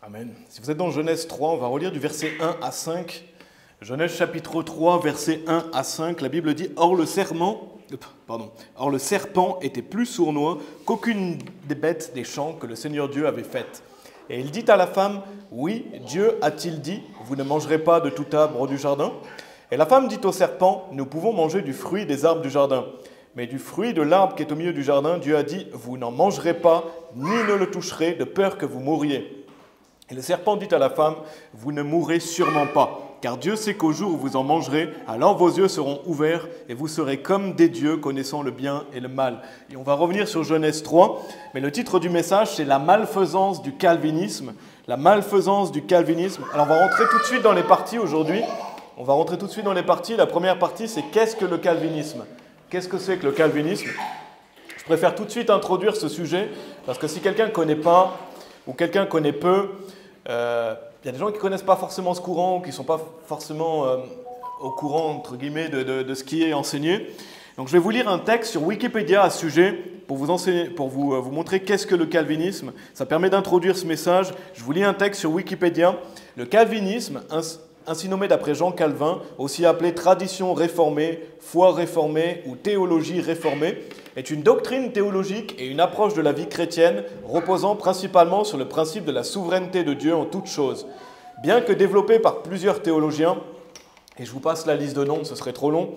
Amen. Si vous êtes dans Genèse 3, on va relire du verset 1 à 5. Genèse chapitre 3, verset 1 à 5, la Bible dit « Or le serpent était plus sournois qu'aucune des bêtes des champs que le Seigneur Dieu avait faites. Et il dit à la femme, « Oui, Dieu a-t-il dit, vous ne mangerez pas de tout arbre du jardin ?» Et la femme dit au serpent, « Nous pouvons manger du fruit des arbres du jardin. Mais du fruit de l'arbre qui est au milieu du jardin, Dieu a dit, vous n'en mangerez pas, ni ne le toucherez, de peur que vous mouriez. » Et le serpent dit à la femme, « Vous ne mourrez sûrement pas, car Dieu sait qu'au jour où vous en mangerez, alors vos yeux seront ouverts et vous serez comme des dieux connaissant le bien et le mal. » Et on va revenir sur Genèse 3, mais le titre du message, c'est « La malfaisance du calvinisme ». La malfaisance du calvinisme. Alors on va rentrer tout de suite dans les parties aujourd'hui. On va rentrer tout de suite dans les parties. La première partie, c'est « Qu'est-ce que le calvinisme ?» Qu'est-ce que c'est que le calvinisme? Je préfère tout de suite introduire ce sujet, parce que si quelqu'un ne connaît pas, ou quelqu'un connaît peu, il y a des gens qui ne connaissent pas forcément ce courant, ou qui ne sont pas forcément au courant, entre guillemets, de ce qui est enseigné. Donc je vais vous lire un texte sur Wikipédia à ce sujet, pour vous montrer qu'est-ce que le calvinisme. Ça permet d'introduire ce message. Je vous lis un texte sur Wikipédia. Le calvinisme, ainsi nommé d'après Jean Calvin, aussi appelé tradition réformée, foi réformée ou théologie réformée, est une doctrine théologique et une approche de la vie chrétienne reposant principalement sur le principe de la souveraineté de Dieu en toutes choses. Bien que développée par plusieurs théologiens, et je vous passe la liste de noms, ce serait trop long.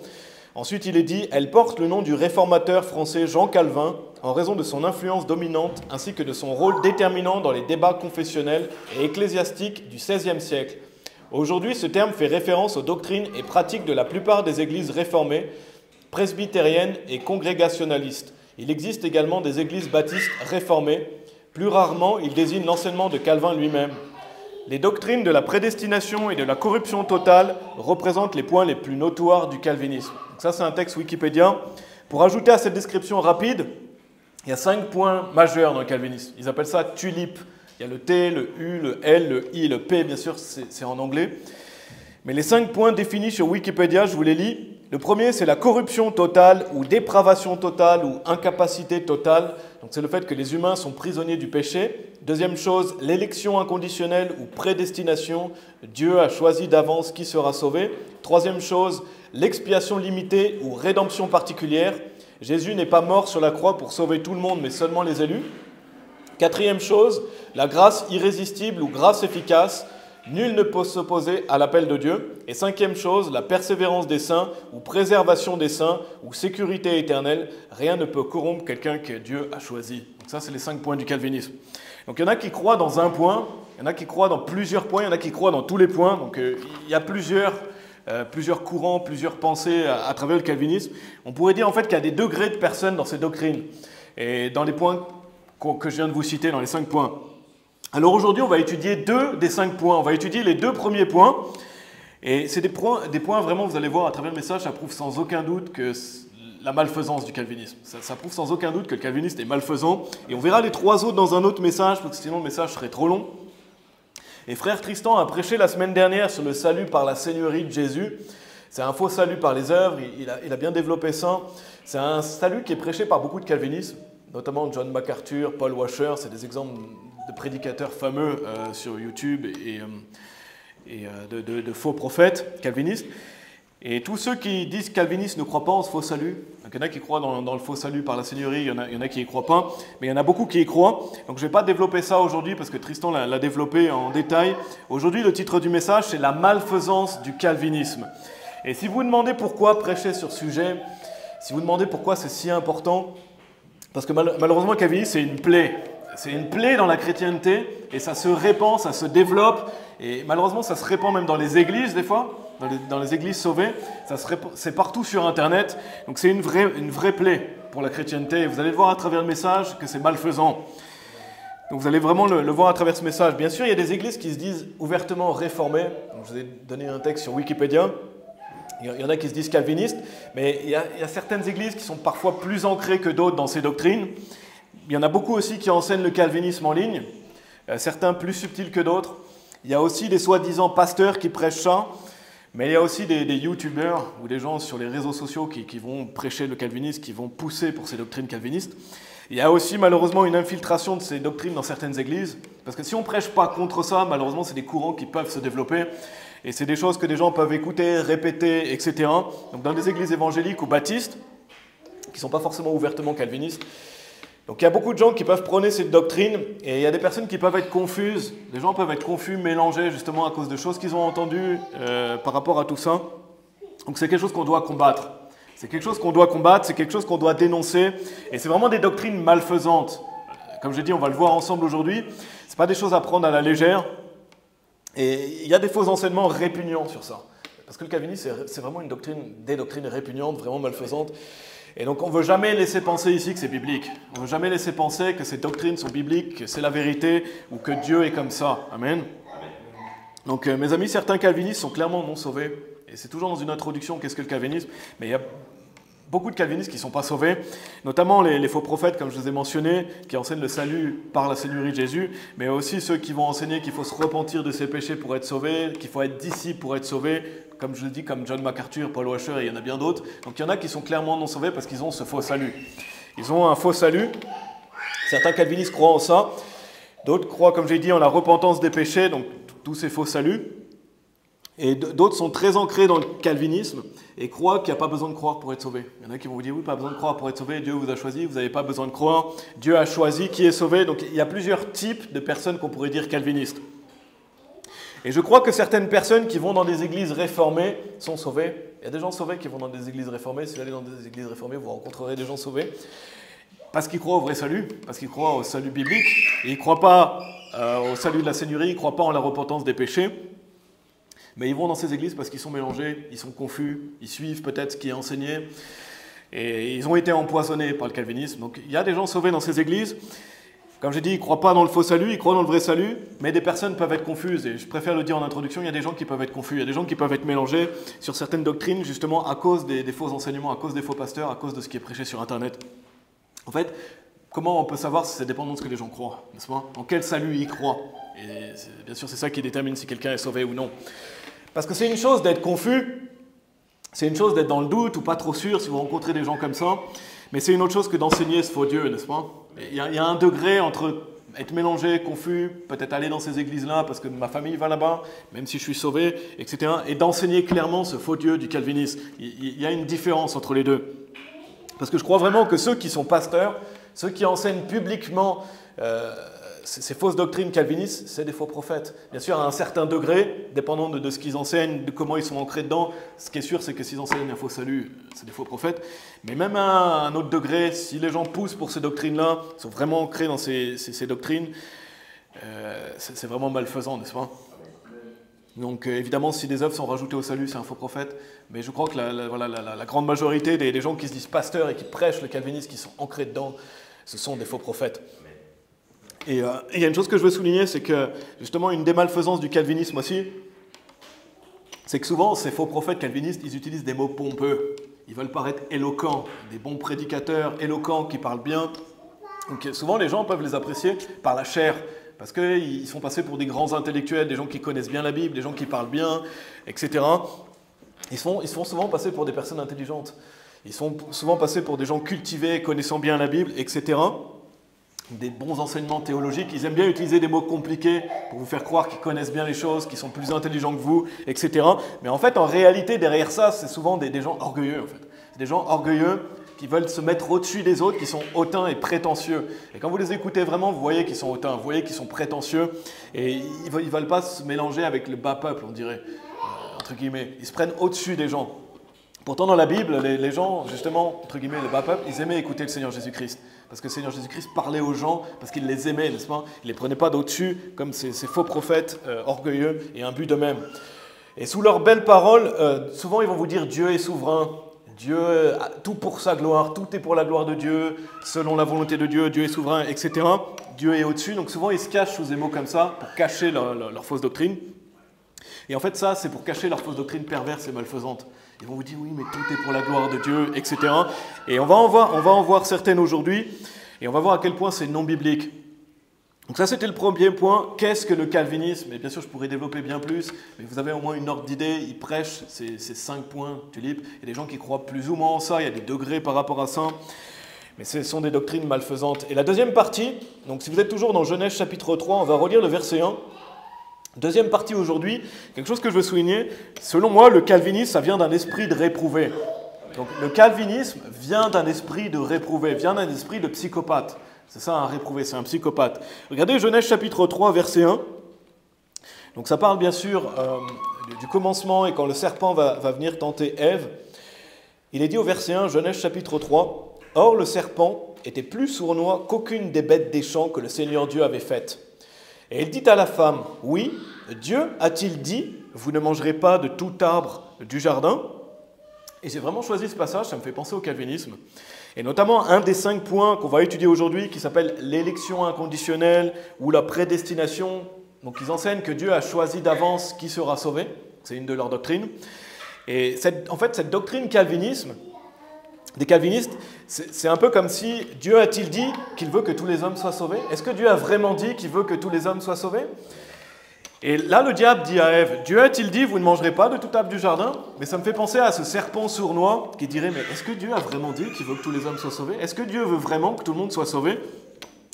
Ensuite, il est dit, elle porte le nom du réformateur français Jean Calvin en raison de son influence dominante ainsi que de son rôle déterminant dans les débats confessionnels et ecclésiastiques du XVIe siècle. Aujourd'hui, ce terme fait référence aux doctrines et pratiques de la plupart des églises réformées, presbytériennes et congrégationalistes. Il existe également des églises baptistes réformées. Plus rarement, il désigne l'enseignement de Calvin lui-même. Les doctrines de la prédestination et de la corruption totale représentent les points les plus notoires du calvinisme. Donc ça, c'est un texte Wikipédia. Pour ajouter à cette description rapide, il y a 5 points majeurs dans le calvinisme. Ils appellent ça tulipe. Il y a le T, le U, le L, le I, le P, bien sûr, c'est en anglais. Mais les 5 points définis sur Wikipédia, je vous les lis. Le premier, c'est la corruption totale ou dépravation totale ou incapacité totale. Donc c'est le fait que les humains sont prisonniers du péché. Deuxième chose, l'élection inconditionnelle ou prédestination. Dieu a choisi d'avance qui sera sauvé. Troisième chose, l'expiation limitée ou rédemption particulière. Jésus n'est pas mort sur la croix pour sauver tout le monde, mais seulement les élus. Quatrième chose, la grâce irrésistible ou grâce efficace. Nul ne peut s'opposer à l'appel de Dieu. Et cinquième chose, la persévérance des saints ou préservation des saints ou sécurité éternelle. Rien ne peut corrompre quelqu'un que Dieu a choisi. Donc ça, c'est les 5 points du calvinisme. Donc il y en a qui croient dans un point, il y en a qui croient dans plusieurs points, il y en a qui croient dans tous les points. Donc il y a plusieurs courants, plusieurs pensées à travers le calvinisme. On pourrait dire en fait qu'il y a des degrés de personnes dans ces doctrines. Et dans les points que je viens de vous citer, dans les 5 points. Alors aujourd'hui, on va étudier 2 des 5 points. On va étudier les 2 premiers points. Et c'est des points vraiment, vous allez voir à travers le message, ça prouve sans aucun doute que la malfaisance du calvinisme. Ça prouve sans aucun doute que le calviniste est malfaisant. Et on verra les 3 autres dans un autre message, parce que sinon le message serait trop long. Et frère Tristan a prêché la semaine dernière sur le salut par la seigneurie de Jésus. C'est un faux salut par les œuvres, il a bien développé ça. C'est un salut qui est prêché par beaucoup de calvinistes, notamment John MacArthur, Paul Washer, c'est des exemples de prédicateurs fameux sur YouTube et de faux prophètes calvinistes. Et tous ceux qui disent calvinistes ne croient pas en ce faux salut. Donc il y en a qui croient dans le faux salut par la seigneurie, il y en a qui n'y croient pas, mais il y en a beaucoup qui y croient. Donc je ne vais pas développer ça aujourd'hui parce que Tristan l'a développé en détail. Aujourd'hui, le titre du message, c'est « La malfaisance du calvinisme ». Et si vous vous demandez pourquoi prêcher sur ce sujet, si vous vous demandez pourquoi c'est si important, parce que malheureusement, le calvinisme, c'est une plaie. C'est une plaie dans la chrétienté et ça se répand, ça se développe. Et malheureusement, ça se répand même dans les églises des fois, dans les églises sauvées. C'est partout sur Internet. Donc c'est une vraie plaie pour la chrétienté. Et vous allez le voir à travers le message que c'est malfaisant. Donc vous allez vraiment le voir à travers ce message. Bien sûr, il y a des églises qui se disent ouvertement réformées. Donc, je vous ai donné un texte sur Wikipédia. Il y en a qui se disent calvinistes, mais il y a certaines églises qui sont parfois plus ancrées que d'autres dans ces doctrines. Il y en a beaucoup aussi qui enseignent le calvinisme en ligne, certains plus subtils que d'autres. Il y a aussi des soi-disant pasteurs qui prêchent ça, mais il y a aussi des youtubeurs ou des gens sur les réseaux sociaux qui vont prêcher le calvinisme, qui vont pousser pour ces doctrines calvinistes. Il y a aussi malheureusement une infiltration de ces doctrines dans certaines églises, parce que si on ne prêche pas contre ça, malheureusement c'est des courants qui peuvent se développer, et c'est des choses que des gens peuvent écouter, répéter, etc. Donc dans des églises évangéliques ou baptistes, qui ne sont pas forcément ouvertement calvinistes, donc il y a beaucoup de gens qui peuvent prôner cette doctrine, et il y a des personnes qui peuvent être confuses, des gens peuvent être confus, mélangés justement à cause de choses qu'ils ont entendues par rapport à tout ça. Donc c'est quelque chose qu'on doit combattre. C'est quelque chose qu'on doit combattre, c'est quelque chose qu'on doit dénoncer, et c'est vraiment des doctrines malfaisantes. Comme je dis, on va le voir ensemble aujourd'hui, ce n'est pas des choses à prendre à la légère, et il y a des faux enseignements répugnants sur ça. Parce que le calvinisme, c'est vraiment des doctrines répugnantes, vraiment malfaisantes. Et donc on ne veut jamais laisser penser ici que c'est biblique. On ne veut jamais laisser penser que ces doctrines sont bibliques, que c'est la vérité, ou que Dieu est comme ça. Amen. Donc mes amis, certains calvinistes sont clairement non sauvés. Et c'est toujours dans une introduction, qu'est-ce que le calvinisme? Mais il y a beaucoup de calvinistes qui ne sont pas sauvés, notamment les faux prophètes, comme je vous ai mentionné, qui enseignent le salut par la Seigneurie de Jésus, mais aussi ceux qui vont enseigner qu'il faut se repentir de ses péchés pour être sauvé, qu'il faut être disciple pour être sauvé, comme je le dis, comme John MacArthur, Paul Washer, et il y en a bien d'autres. Donc il y en a qui sont clairement non sauvés parce qu'ils ont ce faux salut. Ils ont un faux salut. Certains calvinistes croient en ça. D'autres croient, comme j'ai dit, en la repentance des péchés, donc tous ces faux saluts. Et d'autres sont très ancrés dans le calvinisme et croient qu'il n'y a pas besoin de croire pour être sauvé. Il y en a qui vont vous dire, oui, pas besoin de croire pour être sauvé, Dieu vous a choisi, vous n'avez pas besoin de croire, Dieu a choisi qui est sauvé. Donc il y a plusieurs types de personnes qu'on pourrait dire calvinistes. Et je crois que certaines personnes qui vont dans des églises réformées sont sauvées. Il y a des gens sauvés qui vont dans des églises réformées. Si vous allez dans des églises réformées, vous rencontrerez des gens sauvés. Parce qu'ils croient au vrai salut, parce qu'ils croient au salut biblique. Et ils ne croient pas au salut de la Seigneurie, ils ne croient pas en la repentance des péchés. Mais ils vont dans ces églises parce qu'ils sont mélangés, ils sont confus, ils suivent peut-être ce qui est enseigné. Et ils ont été empoisonnés par le calvinisme. Donc il y a des gens sauvés dans ces églises. Comme j'ai dit, ils ne croient pas dans le faux salut, ils croient dans le vrai salut, mais des personnes peuvent être confuses. Et je préfère le dire en introduction, il y a des gens qui peuvent être confus, il y a des gens qui peuvent être mélangés sur certaines doctrines, justement à cause des faux enseignements, à cause des faux pasteurs, à cause de ce qui est prêché sur Internet. En fait, comment on peut savoir si c'est dépendant de ce que les gens croient, n'est-ce pas? En quel salut ils croient? Et bien sûr, c'est ça qui détermine si quelqu'un est sauvé ou non. Parce que c'est une chose d'être confus, c'est une chose d'être dans le doute ou pas trop sûr si vous rencontrez des gens comme ça, mais c'est une autre chose que d'enseigner ce faux Dieu, n'est-ce pas? Il y a un degré entre être mélangé, confus, peut-être aller dans ces églises-là parce que ma famille va là-bas, même si je suis sauvé, etc. Et d'enseigner clairement ce faux Dieu du calvinisme. Il y a une différence entre les deux. Parce que je crois vraiment que ceux qui sont pasteurs, ceux qui enseignent publiquement ces fausses doctrines calvinistes, c'est des faux prophètes. Bien sûr, à un certain degré, dépendant de ce qu'ils enseignent, de comment ils sont ancrés dedans, ce qui est sûr, c'est que s'ils enseignent un faux salut, c'est des faux prophètes. Mais même à un autre degré, si les gens poussent pour ces doctrines-là, sont vraiment ancrés dans ces doctrines, c'est vraiment malfaisant, n'est-ce pas? Donc évidemment, si des œuvres sont rajoutées au salut, c'est un faux prophète. Mais je crois que la grande majorité des gens qui se disent pasteurs et qui prêchent le calvinisme, qui sont ancrés dedans, ce sont des faux prophètes. Et il y a une chose que je veux souligner, c'est que justement une des malfaisances du calvinisme aussi, c'est que souvent ces faux prophètes calvinistes, ils utilisent des mots pompeux. Ils veulent paraître éloquents, des bons prédicateurs éloquents qui parlent bien. Donc souvent les gens peuvent les apprécier par la chair, parce qu'ils sont passés pour des grands intellectuels, des gens qui connaissent bien la Bible, des gens qui parlent bien, etc. Ils se font souvent passer pour des personnes intelligentes. Ils sont souvent passés pour des gens cultivés, connaissant bien la Bible, etc. Des bons enseignements théologiques. Ils aiment bien utiliser des mots compliqués pour vous faire croire qu'ils connaissent bien les choses, qu'ils sont plus intelligents que vous, etc. Mais en fait, en réalité, derrière ça, c'est souvent des gens orgueilleux. En fait. C'est des gens orgueilleux qui veulent se mettre au-dessus des autres, qui sont hautains et prétentieux. Et quand vous les écoutez vraiment, vous voyez qu'ils sont hautains, vous voyez qu'ils sont prétentieux, et ils ne veulent pas se mélanger avec le bas peuple, on dirait, entre guillemets. Ils se prennent au-dessus des gens. Pourtant, dans la Bible, les gens, justement, entre guillemets, le bas peuple, ils aimaient écouter le Seigneur Jésus-Christ. Parce que le Seigneur Jésus-Christ parlait aux gens, parce qu'il les aimait, n'est-ce pas? Il ne les prenait pas d'au-dessus, comme ces faux prophètes orgueilleux et imbus d'eux-mêmes. Et sous leurs belles paroles, souvent ils vont vous dire Dieu est souverain, Dieu, tout pour sa gloire, tout est pour la gloire de Dieu, selon la volonté de Dieu, Dieu est souverain, etc. Dieu est au-dessus. Donc souvent ils se cachent sous des mots comme ça pour cacher leur fausse doctrine. Et en fait ça, c'est pour cacher leur fausse doctrine perverse et malfaisante. Ils vont vous dire oui, mais tout est pour la gloire de Dieu, etc. Et on va en voir certaines aujourd'hui, et on va voir à quel point c'est non biblique. Donc ça, c'était le premier point. Qu'est-ce que le calvinisme? Et bien sûr, je pourrais développer bien plus, mais vous avez au moins une ordre d'idée. Ils prêchent ces 5 points, Tulip. Il y a des gens qui croient plus ou moins en ça, il y a des degrés par rapport à ça. Mais ce sont des doctrines malfaisantes. Et la deuxième partie, donc si vous êtes toujours dans Genèse chapitre 3, on va relire le verset 1. Deuxième partie aujourd'hui, quelque chose que je veux souligner, selon moi, le calvinisme, ça vient d'un esprit de réprouvé. Donc le calvinisme vient d'un esprit de réprouvé, vient d'un esprit de psychopathe. C'est ça un réprouvé, c'est un psychopathe. Regardez Genèse chapitre 3, verset 1. Donc ça parle bien sûr du commencement et quand le serpent va venir tenter Ève. Il est dit au verset 1, Genèse chapitre 3, « Or le serpent était plus sournois qu'aucune des bêtes des champs que le Seigneur Dieu avait faites. Et il dit à la femme, « Oui, Dieu a-t-il dit, vous ne mangerez pas de tout arbre du jardin ?» Et j'ai vraiment choisi ce passage, ça me fait penser au calvinisme. Et notamment un des 5 points qu'on va étudier aujourd'hui qui s'appelle l'élection inconditionnelle ou la prédestination. Donc ils enseignent que Dieu a choisi d'avance qui sera sauvé. C'est une de leurs doctrines. Et en fait, cette doctrine des calvinistes, c'est un peu comme si Dieu a-t-il dit qu'il veut que tous les hommes soient sauvés? Est-ce que Dieu a vraiment dit qu'il veut que tous les hommes soient sauvés? Et là, le diable dit à Ève, Dieu a-t-il dit, vous ne mangerez pas de tout arbre du jardin? Mais ça me fait penser à ce serpent sournois qui dirait, mais est-ce que Dieu a vraiment dit qu'il veut que tous les hommes soient sauvés? Est-ce que Dieu veut vraiment que tout le monde soit sauvé?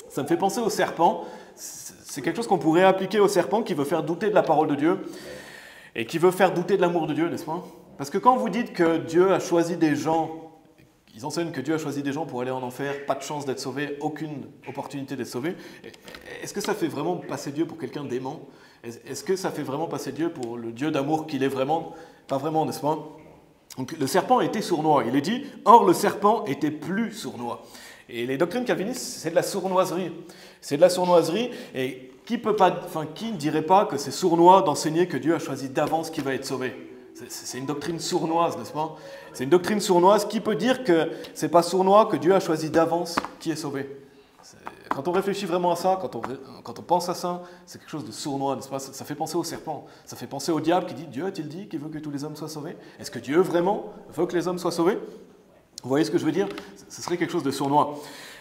Ça me fait penser au serpent. C'est quelque chose qu'on pourrait appliquer au serpent qui veut faire douter de la parole de Dieu et qui veut faire douter de l'amour de Dieu, n'est-ce pas? Parce que quand vous dites que Dieu a choisi des gens, ils enseignent que Dieu a choisi des gens pour aller en enfer, pas de chance d'être sauvé, aucune opportunité d'être sauvé, est-ce que ça fait vraiment passer Dieu pour quelqu'un d'aimant? Est-ce que ça fait vraiment passer Dieu pour le Dieu d'amour qu'il est vraiment? Pas vraiment, n'est-ce pas? Donc le serpent était sournois, il est dit, or le serpent était plus sournois. Et les doctrines calvinistes, c'est de la sournoiserie. C'est de la sournoiserie, et qui ne dirait pas que c'est sournois d'enseigner que Dieu a choisi d'avance qui va être sauvé? C'est une doctrine sournoise, n'est-ce pas? C'est une doctrine sournoise. Qui peut dire que c'est pas sournois que Dieu a choisi d'avance qui est sauvé? Quand on réfléchit vraiment à ça, quand on pense à ça, c'est quelque chose de sournois, n'est-ce pas? Ça fait penser au serpent, ça fait penser au diable qui dit, Dieu a-t-il dit qu'il veut que tous les hommes soient sauvés? Est-ce que Dieu vraiment veut que les hommes soient sauvés? Vous voyez ce que je veux dire? Ce serait quelque chose de sournois.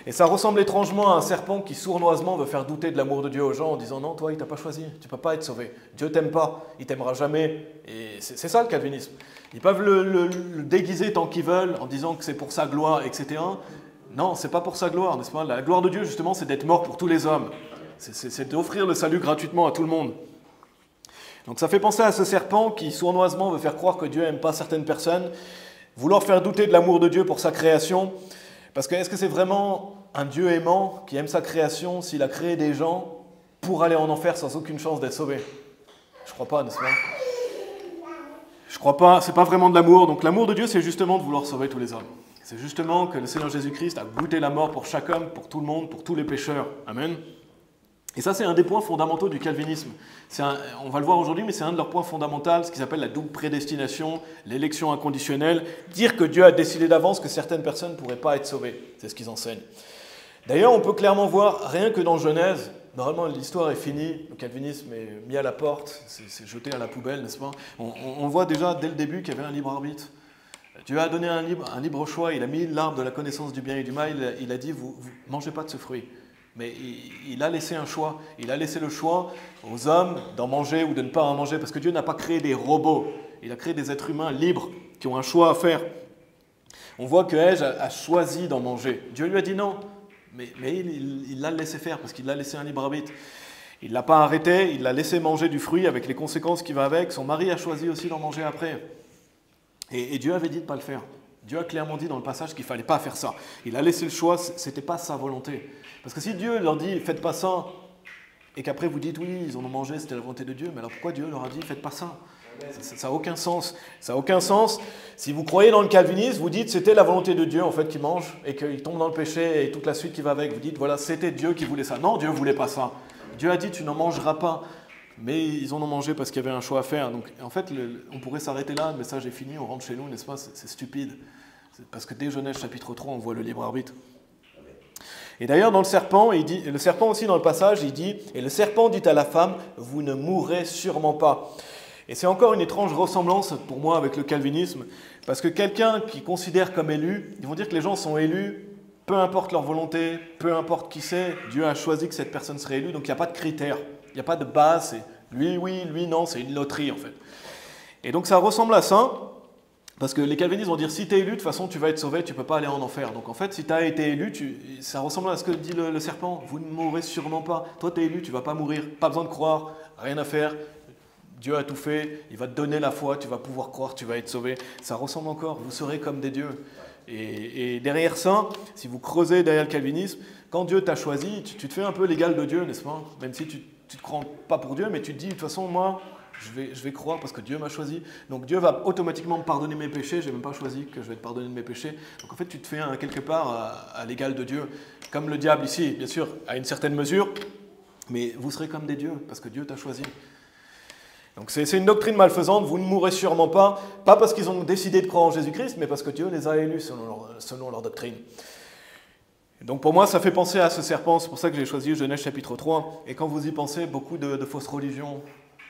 Et ça ressemble étrangement à un serpent qui sournoisement veut faire douter de l'amour de Dieu aux gens en disant, non, toi, il t'a pas choisi, tu peux pas être sauvé. Dieu t'aime pas, il t'aimera jamais. Et c'est ça le calvinisme. Ils peuvent le déguiser tant qu'ils veulent en disant que c'est pour sa gloire, etc. Non, c'est pas pour sa gloire, n'est-ce pas? La gloire de Dieu, justement, c'est d'être mort pour tous les hommes. C'est d'offrir le salut gratuitement à tout le monde. Donc ça fait penser à ce serpent qui sournoisement veut faire croire que Dieu n'aime pas certaines personnes, vouloir faire douter de l'amour de Dieu pour sa création. Parce que est-ce que c'est vraiment un Dieu aimant qui aime sa création s'il a créé des gens pour aller en enfer sans aucune chance d'être sauvés? Je crois pas, n'est-ce pas? Je crois pas, c'est pas vraiment de l'amour. Donc l'amour de Dieu, c'est justement de vouloir sauver tous les hommes. C'est justement que le Seigneur Jésus-Christ a goûté la mort pour chaque homme, pour tout le monde, pour tous les pécheurs. Amen. Et ça, c'est un des points fondamentaux du calvinisme. On va le voir aujourd'hui, mais c'est un de leurs points fondamentaux, ce qu'ils appellent la double prédestination, l'élection inconditionnelle, dire que Dieu a décidé d'avance que certaines personnes ne pourraient pas être sauvées. C'est ce qu'ils enseignent. D'ailleurs, on peut clairement voir, rien que dans Genèse, normalement l'histoire est finie, le calvinisme est mis à la porte, c'est jeté à la poubelle, n'est-ce pas? On voit déjà dès le début qu'il y avait un libre arbitre. Dieu a donné un libre choix, il a mis l'arbre de la connaissance du bien et du mal, il a dit, vous ne mangez pas de ce fruit. Mais il a laissé un choix. Il a laissé le choix aux hommes d'en manger ou de ne pas en manger. Parce que Dieu n'a pas créé des robots. Il a créé des êtres humains libres qui ont un choix à faire. On voit que Ève a choisi d'en manger. Dieu lui a dit non. Mais il l'a laissé faire parce qu'il l'a laissé un libre arbitre. Il ne l'a pas arrêté. Il l'a laissé manger du fruit avec les conséquences qui vont avec. Son mari a choisi aussi d'en manger après. Et Dieu avait dit de ne pas le faire. Dieu a clairement dit dans le passage qu'il ne fallait pas faire ça. Il a laissé le choix, ce n'était pas sa volonté. Parce que si Dieu leur dit « faites pas ça », et qu'après vous dites « oui, ils en ont mangé, c'était la volonté de Dieu », mais alors pourquoi Dieu leur a dit « faites pas ça » ? Ça n'a aucun sens. Ça n'a aucun sens. Si vous croyez dans le calvinisme, vous dites « c'était la volonté de Dieu en fait qu'ils mangent et qu'ils tombent dans le péché et toute la suite qui va avec ». Vous dites « voilà, c'était Dieu qui voulait ça ». Non, Dieu ne voulait pas ça. Dieu a dit « tu n'en mangeras pas ». Mais ils en ont mangé parce qu'il y avait un choix à faire. Donc, en fait, on pourrait s'arrêter là, le message est fini, on rentre chez nous, n'est-ce pas? C'est stupide. Parce que dès Genèse chapitre 3, on voit le libre arbitre. Et d'ailleurs, dans le serpent, le serpent aussi dans le passage, il dit « Et le serpent dit à la femme, vous ne mourrez sûrement pas ». Et c'est encore une étrange ressemblance pour moi avec le calvinisme, parce que quelqu'un qui considère comme élu, ils vont dire que les gens sont élus, peu importe leur volonté, peu importe qui c'est, Dieu a choisi que cette personne serait élue, donc il n'y a pas de critères, il n'y a pas de base, c'est lui oui, lui non, c'est une loterie en fait. Et donc ça ressemble à ça. Parce que les calvinistes vont dire, si tu es élu, de toute façon, tu vas être sauvé, tu ne peux pas aller en enfer. Donc en fait, si tu as été élu, ça ressemble à ce que dit le serpent. Vous ne mourrez sûrement pas. Toi, tu es élu, tu ne vas pas mourir. Pas besoin de croire, rien à faire. Dieu a tout fait, il va te donner la foi, tu vas pouvoir croire, tu vas être sauvé. Ça ressemble encore, vous serez comme des dieux. Et derrière ça, si vous creusez derrière le calvinisme, quand Dieu t'a choisi, tu te fais un peu l'égal de Dieu, n'est-ce pas? Même si tu ne te crois pas pour Dieu, mais tu te dis, de toute façon, moi, je vais croire parce que Dieu m'a choisi. Donc Dieu va automatiquement me pardonner mes péchés, je n'ai même pas choisi que je vais te pardonner de mes péchés. Donc en fait, tu te fais quelque part à l'égal de Dieu. Comme le diable ici, bien sûr, à une certaine mesure, mais vous serez comme des dieux parce que Dieu t'a choisi. Donc c'est une doctrine malfaisante, vous ne mourrez sûrement pas parce qu'ils ont décidé de croire en Jésus-Christ, mais parce que Dieu les a élus selon leur doctrine. Et donc pour moi, ça fait penser à ce serpent, c'est pour ça que j'ai choisi Genèse chapitre 3. Et quand vous y pensez, beaucoup de fausses religions,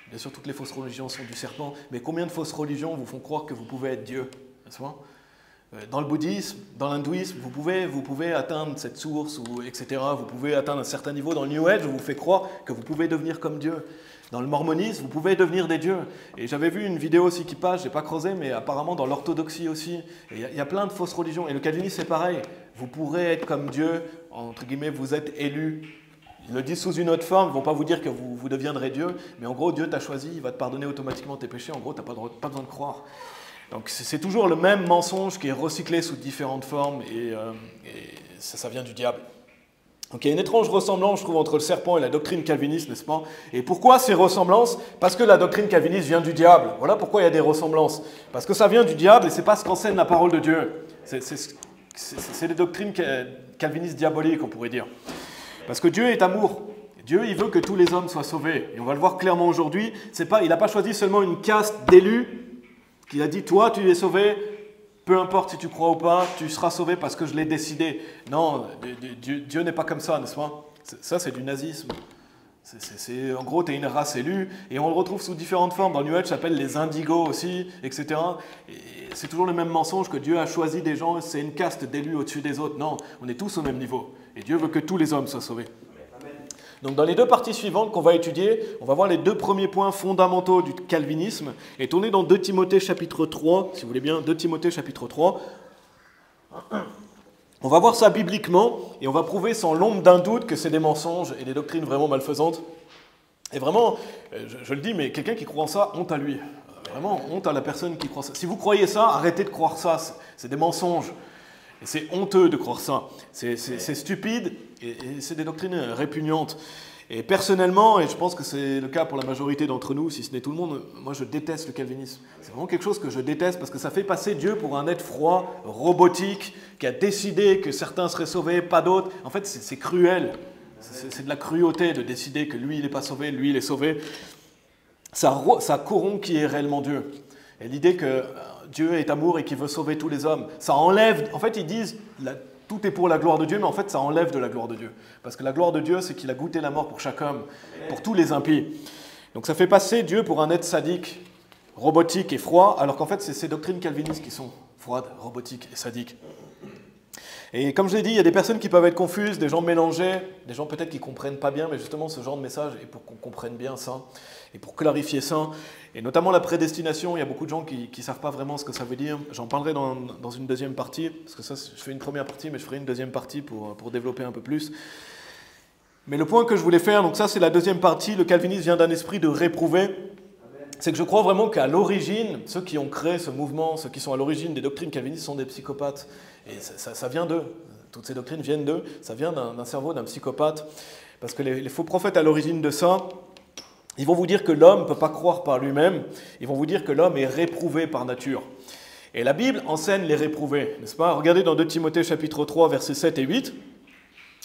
bien sûr toutes les fausses religions sont du serpent, mais combien de fausses religions vous font croire que vous pouvez être Dieu, n'est-ce pas? Dans le bouddhisme, dans l'hindouisme, vous pouvez atteindre cette source, etc. Vous pouvez atteindre un certain niveau. Dans le New Age, on vous fait croire que vous pouvez devenir comme Dieu. Dans le mormonisme, vous pouvez devenir des dieux. Et j'avais vu une vidéo aussi qui passe, je n'ai pas creusé, mais apparemment dans l'orthodoxie aussi. Il y a plein de fausses religions. Et le calvinisme, c'est pareil. Vous pourrez être comme Dieu, entre guillemets, vous êtes élus. Ils le disent sous une autre forme, ils ne vont pas vous dire que vous deviendrez Dieu. Mais en gros, Dieu t'a choisi, il va te pardonner automatiquement tes péchés. En gros, tu n'as pas besoin de croire. Donc c'est toujours le même mensonge qui est recyclé sous différentes formes et ça vient du diable. Donc il y a une étrange ressemblance, je trouve, entre le serpent et la doctrine calviniste, n'est-ce pas? Et pourquoi ces ressemblances? Parce que la doctrine calviniste vient du diable. Voilà pourquoi il y a des ressemblances. Parce que ça vient du diable et ce n'est pas ce qu'enseigne la parole de Dieu. C'est des doctrines calvinistes diaboliques, on pourrait dire. Parce que Dieu est amour. Dieu, il veut que tous les hommes soient sauvés. Et on va le voir clairement aujourd'hui. Il n'a pas choisi seulement une caste d'élus. Il a dit, toi, tu es sauvé, peu importe si tu crois ou pas, tu seras sauvé parce que je l'ai décidé. Non, Dieu n'est pas comme ça, n'est-ce pas? Ça, c'est du nazisme. En gros, tu es une race élue, et on le retrouve sous différentes formes. Dans le New Age, ça s'appelle les indigos aussi, etc. Et c'est toujours le même mensonge que Dieu a choisi des gens, c'est une caste d'élus au-dessus des autres. Non, on est tous au même niveau. Et Dieu veut que tous les hommes soient sauvés. Donc dans les deux parties suivantes qu'on va étudier, on va voir les deux premiers points fondamentaux du calvinisme. Et tournez dans 2 Timothée chapitre 3, si vous voulez bien, 2 Timothée chapitre 3. On va voir ça bibliquement et on va prouver sans l'ombre d'un doute que c'est des mensonges et des doctrines vraiment malfaisantes. Et vraiment, je le dis, mais quelqu'un qui croit en ça, honte à lui. Vraiment, honte à la personne qui croit ça. Si vous croyez ça, arrêtez de croire ça, c'est des mensonges. Et c'est honteux de croire ça. C'est stupide et c'est des doctrines répugnantes. Et personnellement, et je pense que c'est le cas pour la majorité d'entre nous, si ce n'est tout le monde, moi je déteste le calvinisme. C'est vraiment quelque chose que je déteste parce que ça fait passer Dieu pour un être froid, robotique, qui a décidé que certains seraient sauvés, pas d'autres. En fait, c'est cruel. C'est de la cruauté de décider que lui, il n'est pas sauvé, lui, il est sauvé. Ça corrompt qui est réellement Dieu. Et l'idée que Dieu est amour et qu'il veut sauver tous les hommes, ça enlève... En fait, ils disent... Tout est pour la gloire de Dieu, mais en fait, ça enlève de la gloire de Dieu. Parce que la gloire de Dieu, c'est qu'il a goûté la mort pour chaque homme, pour tous les impies. Donc ça fait passer Dieu pour un être sadique, robotique et froid, alors qu'en fait, c'est ces doctrines calvinistes qui sont froides, robotiques et sadiques. Et comme je l'ai dit, il y a des personnes qui peuvent être confuses, des gens mélangés, des gens peut-être qui ne comprennent pas bien, mais justement, ce genre de message est pour qu'on comprenne bien ça, et pour clarifier ça. Et notamment la prédestination, il y a beaucoup de gens qui ne savent pas vraiment ce que ça veut dire. J'en parlerai dans une deuxième partie, parce que ça, je fais une première partie, mais je ferai une deuxième partie pour développer un peu plus. Mais le point que je voulais faire, donc ça c'est la deuxième partie, le calvinisme vient d'un esprit de réprouvé, c'est que je crois vraiment qu'à l'origine, ceux qui ont créé ce mouvement, ceux qui sont à l'origine des doctrines calvinistes sont des psychopathes. Et ça vient d'eux, toutes ces doctrines viennent d'eux, ça vient d'un cerveau d'un psychopathe. Parce que les faux prophètes à l'origine de ça, ils vont vous dire que l'homme ne peut pas croire par lui-même, ils vont vous dire que l'homme est réprouvé par nature. Et la Bible enseigne les réprouvés, n'est-ce pas? Regardez dans 2 Timothée chapitre 3, versets 7 et 8.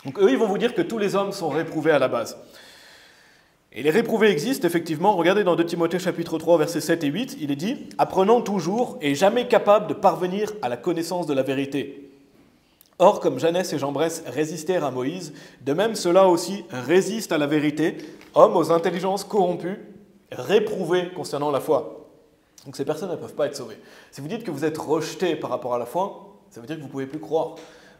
Donc eux, ils vont vous dire que tous les hommes sont réprouvés à la base. Et les réprouvés existent, effectivement. Regardez dans 2 Timothée chapitre 3, versets 7 et 8, il est dit « Apprenant toujours et jamais capable de parvenir à la connaissance de la vérité. Or, comme Janès et Jambres résistèrent à Moïse, de même ceux-là aussi résistent à la vérité, hommes aux intelligences corrompues, réprouvés concernant la foi. » Donc ces personnes ne peuvent pas être sauvées. Si vous dites que vous êtes rejetés par rapport à la foi, ça veut dire que vous ne pouvez plus croire.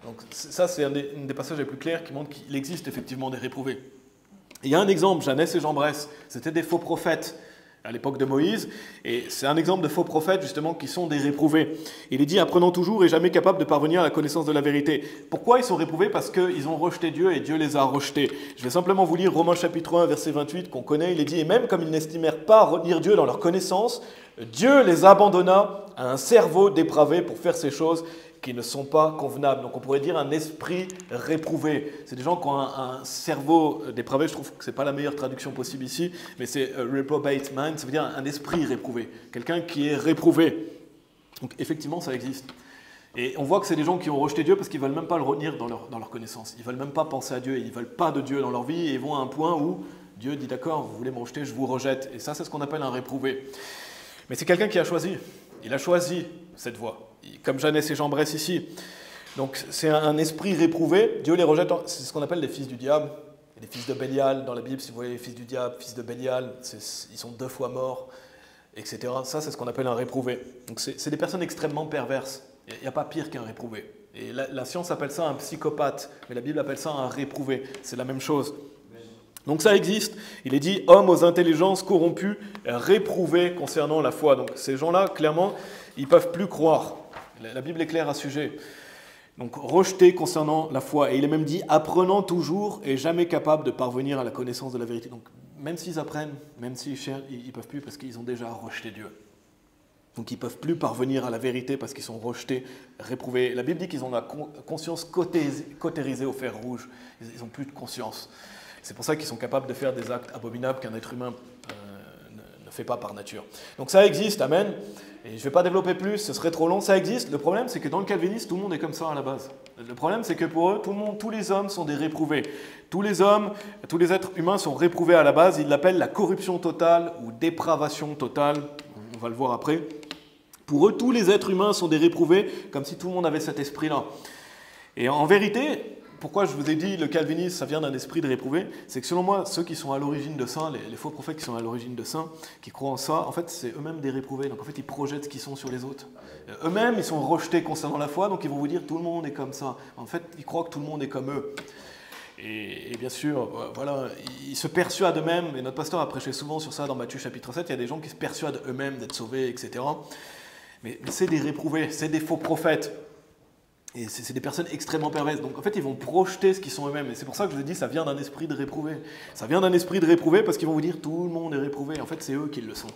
Donc ça, c'est un des passages les plus clairs qui montrent qu'il existe effectivement des réprouvés. Il y a un exemple, Janès et Jambres, c'était des faux prophètes. à l'époque de Moïse, et c'est un exemple de faux prophètes justement qui sont des réprouvés. Il est dit apprenant toujours et jamais capable de parvenir à la connaissance de la vérité. Pourquoi ils sont réprouvés? Parce qu'ils ont rejeté Dieu et Dieu les a rejetés. Je vais simplement vous lire Romains chapitre 1 verset 28 qu'on connaît. Il est dit et même comme ils n'estimèrent pas retenir Dieu dans leur connaissance, Dieu les abandonna à un cerveau dépravé pour faire ces choses qui ne sont pas convenables. Donc on pourrait dire un esprit réprouvé. C'est des gens qui ont un cerveau dépravé, je trouve que ce n'est pas la meilleure traduction possible ici, mais c'est reprobate mind, ça veut dire un esprit réprouvé, quelqu'un qui est réprouvé. Donc effectivement ça existe. Et on voit que c'est des gens qui ont rejeté Dieu parce qu'ils ne veulent même pas le retenir dans leur connaissance. Ils ne veulent même pas penser à Dieu, ils ne veulent pas de Dieu dans leur vie et ils vont à un point où Dieu dit d'accord, vous voulez me rejeter, je vous rejette. Et ça c'est ce qu'on appelle un réprouvé. Mais c'est quelqu'un qui a choisi. Il a choisi cette voie, comme Jeannès et Jean Bresse ici. Donc c'est un esprit réprouvé. Dieu les rejette. C'est ce qu'on appelle les fils du diable. Et les fils de Bélial dans la Bible, si vous voyez les fils du diable, fils de Bélial, ils sont 2 fois morts, etc. Ça, c'est ce qu'on appelle un réprouvé. Donc c'est des personnes extrêmement perverses. Il n'y a pas pire qu'un réprouvé. Et la science appelle ça un psychopathe, mais la Bible appelle ça un réprouvé. C'est la même chose. Donc ça existe. Il est dit « hommes aux intelligences corrompues, réprouvés concernant la foi ». Donc ces gens-là, clairement, ils ne peuvent plus croire. La Bible est claire à ce sujet. Donc rejetés concernant la foi. Et il est même dit « apprenant toujours et jamais capable de parvenir à la connaissance de la vérité ». Donc même s'ils apprennent, même s'ils cherchent, ils ne peuvent plus parce qu'ils ont déjà rejeté Dieu. Donc ils ne peuvent plus parvenir à la vérité parce qu'ils sont rejetés, réprouvés. La Bible dit qu'ils ont la conscience cautérisée au fer rouge. Ils n'ont plus de conscience. C'est pour ça qu'ils sont capables de faire des actes abominables qu'un être humain ne fait pas par nature. Donc ça existe, amen. Et je ne vais pas développer plus, ce serait trop long. Ça existe. Le problème, c'est que dans le calvinisme, tout le monde est comme ça à la base. Le problème, c'est que pour eux, tous les hommes sont des réprouvés. Tous les hommes, tous les êtres humains sont réprouvés à la base. Ils l'appellent la corruption totale ou dépravation totale. On va le voir après. Pour eux, tous les êtres humains sont des réprouvés, comme si tout le monde avait cet esprit-là. Et en vérité, pourquoi je vous ai dit le calvinisme, ça vient d'un esprit de réprouvé, c'est que selon moi, ceux qui sont à l'origine de ça, les faux prophètes qui sont à l'origine de ça, qui croient en ça, en fait, c'est eux-mêmes des réprouvés. Donc en fait, ils projettent ce qu'ils sont sur les autres. Eux-mêmes, ils sont rejetés concernant la foi, donc ils vont vous dire tout le monde est comme ça. En fait, ils croient que tout le monde est comme eux. Et bien sûr, voilà, ils se persuadent eux-mêmes, et notre pasteur a prêché souvent sur ça dans Matthieu chapitre 7, il y a des gens qui se persuadent eux-mêmes d'être sauvés, etc. Mais c'est des réprouvés, c'est des faux prophètes. Et c'est des personnes extrêmement perverses. Donc en fait, ils vont projeter ce qu'ils sont eux-mêmes. Et c'est pour ça que je vous ai dit, ça vient d'un esprit de réprouvé. Ça vient d'un esprit de réprouvé parce qu'ils vont vous dire tout le monde est réprouvé. En fait, c'est eux qui le sont.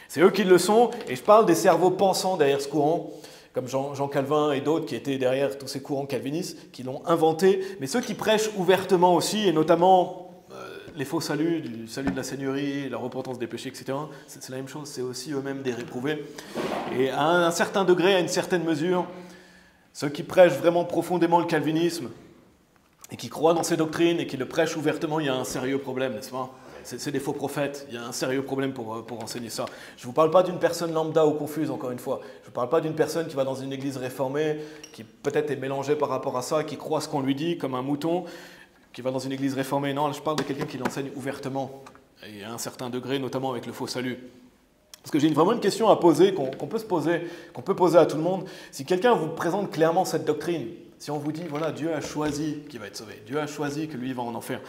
C'est eux qui le sont. Et je parle des cerveaux pensants derrière ce courant, comme Jean Calvin et d'autres qui étaient derrière tous ces courants calvinistes, qui l'ont inventé. Mais ceux qui prêchent ouvertement aussi, et notamment les faux saluts, du salut de la Seigneurie, la repentance des péchés, etc., c'est la même chose. C'est aussi eux-mêmes des réprouvés. Et à un certain degré, à une certaine mesure, ceux qui prêchent vraiment profondément le calvinisme et qui croient dans ces doctrines et qui le prêchent ouvertement, il y a un sérieux problème, n'est-ce pas? C'est des faux prophètes, il y a un sérieux problème pour enseigner ça. Je ne vous parle pas d'une personne lambda ou confuse, encore une fois. Je ne vous parle pas d'une personne qui va dans une église réformée, qui peut-être est mélangée par rapport à ça, qui croit ce qu'on lui dit comme un mouton, qui va dans une église réformée. Non, je parle de quelqu'un qui l'enseigne ouvertement et à un certain degré, notamment avec le faux salut. Parce que j'ai vraiment une question à poser, qu'on peut se poser, qu'on peut poser à tout le monde. Si quelqu'un vous présente clairement cette doctrine, si on vous dit, voilà, Dieu a choisi qu'il va être sauvé, Dieu a choisi que lui va en enfer,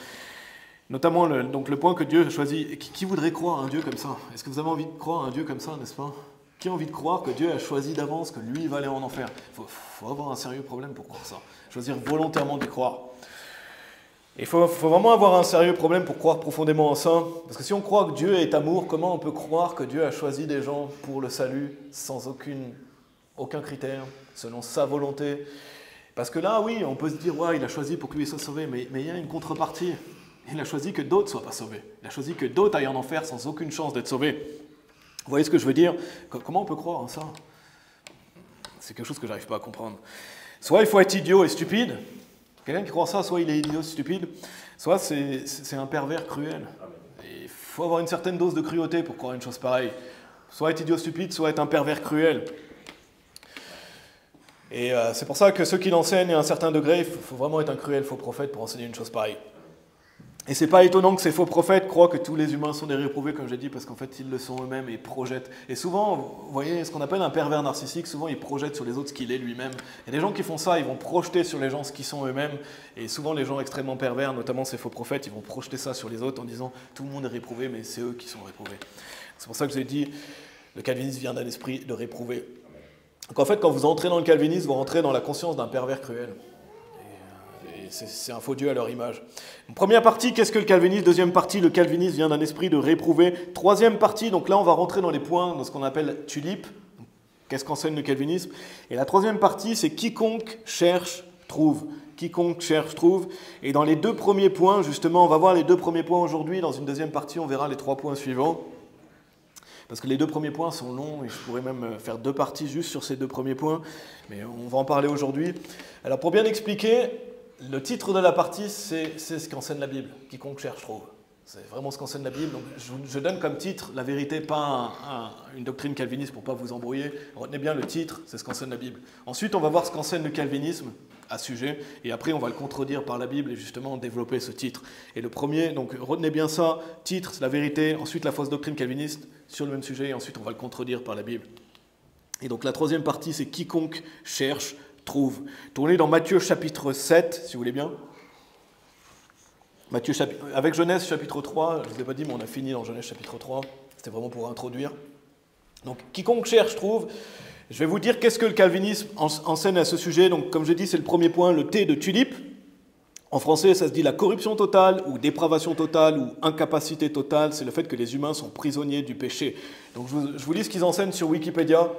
notamment donc le point que Dieu a choisi, qui voudrait croire à un Dieu comme ça? Est-ce que vous avez envie de croire à un Dieu comme ça, n'est-ce pas? Qui a envie de croire que Dieu a choisi d'avance que lui va aller en enfer? Il faut avoir un sérieux problème pour croire ça. Choisir volontairement d'y croire. Il faut vraiment avoir un sérieux problème pour croire profondément en ça. Parce que si on croit que Dieu est amour, comment on peut croire que Dieu a choisi des gens pour le salut sans aucun critère, selon sa volonté? Parce que là, oui, on peut se dire, ouais, il a choisi pour que lui soit sauvé, mais il y a une contrepartie. Il a choisi que d'autres ne soient pas sauvés. Il a choisi que d'autres aillent en enfer sans aucune chance d'être sauvés. Vous voyez ce que je veux dire? Comment on peut croire en ça? C'est quelque chose que je n'arrive pas à comprendre. Soit il faut être idiot et stupide. Quelqu'un qui croit ça, soit il est idiot, stupide, soit c'est un pervers cruel. Il faut avoir une certaine dose de cruauté pour croire une chose pareille. Soit être idiot, stupide, soit être un pervers cruel. Et c'est pour ça que ceux qui l'enseignent à un certain degré, il faut vraiment être un cruel faux prophète pour enseigner une chose pareille. Et c'est pas étonnant que ces faux prophètes croient que tous les humains sont des réprouvés, comme j'ai dit, parce qu'en fait, ils le sont eux-mêmes et ils projettent. Et souvent, vous voyez, ce qu'on appelle un pervers narcissique, souvent, il projette sur les autres ce qu'il est lui-même. Il y a des gens qui font ça, ils vont projeter sur les gens ce qu'ils sont eux-mêmes. Et souvent, les gens extrêmement pervers, notamment ces faux prophètes, ils vont projeter ça sur les autres en disant « tout le monde est réprouvé, mais c'est eux qui sont réprouvés ». C'est pour ça que j'ai dit, le calvinisme vient d'un esprit de réprouver. Donc en fait, quand vous entrez dans le calvinisme, vous rentrez dans la conscience d'un pervers cruel. Et c'est un faux Dieu à leur image. Donc, première partie, qu'est-ce que le calvinisme? Deuxième partie, le calvinisme vient d'un esprit de réprouver. Troisième partie, donc là on va rentrer dans les points, dans ce qu'on appelle tulipe. Qu'est-ce qu'enseigne le calvinisme? Et la troisième partie, c'est quiconque cherche, trouve. Quiconque cherche, trouve. Et dans les deux premiers points, justement, on va voir les deux premiers points aujourd'hui. Dans une deuxième partie, on verra les trois points suivants. Parce que les deux premiers points sont longs et je pourrais même faire deux parties juste sur ces deux premiers points. Mais on va en parler aujourd'hui. Alors pour bien expliquer, le titre de la partie, c'est ce qu'enseigne la Bible. Quiconque cherche, trouve. C'est vraiment ce qu'enseigne la Bible. Donc je donne comme titre la vérité, pas une doctrine calviniste pour ne pas vous embrouiller. Retenez bien le titre, c'est ce qu'enseigne la Bible. Ensuite, on va voir ce qu'enseigne le calvinisme à ce sujet. Et après, on va le contredire par la Bible et justement développer ce titre. Et le premier, donc retenez bien ça, titre, c'est la vérité. Ensuite, la fausse doctrine calviniste sur le même sujet. Et ensuite, on va le contredire par la Bible. Et donc la troisième partie, c'est quiconque cherche, trouve. Tournez dans Matthieu chapitre 7, si vous voulez bien. Matthieu, avec Genèse chapitre 3, je ne vous ai pas dit, mais on a fini dans Genèse chapitre 3. C'était vraiment pour introduire. Donc, quiconque cherche, trouve. Je vais vous dire qu'est-ce que le calvinisme enseigne à ce sujet. Donc, comme je dis, c'est le premier point, le T de tulipe. En français, ça se dit la corruption totale, ou dépravation totale, ou incapacité totale. C'est le fait que les humains sont prisonniers du péché. Donc, je vous lis ce qu'ils enseignent sur Wikipédia.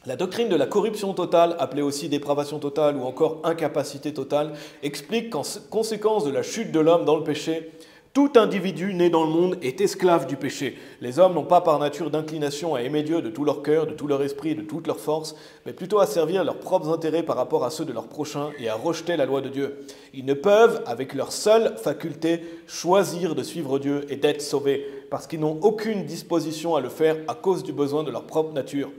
La doctrine de la corruption totale, appelée aussi dépravation totale ou encore incapacité totale, explique qu'en conséquence de la chute de l'homme dans le péché, tout individu né dans le monde est esclave du péché. Les hommes n'ont pas par nature d'inclination à aimer Dieu de tout leur cœur, de tout leur esprit, de toute leur force, mais plutôt à servir leurs propres intérêts par rapport à ceux de leurs prochains et à rejeter la loi de Dieu. Ils ne peuvent, avec leur seule faculté, choisir de suivre Dieu et d'être sauvés, parce qu'ils n'ont aucune disposition à le faire à cause du besoin de leur propre nature.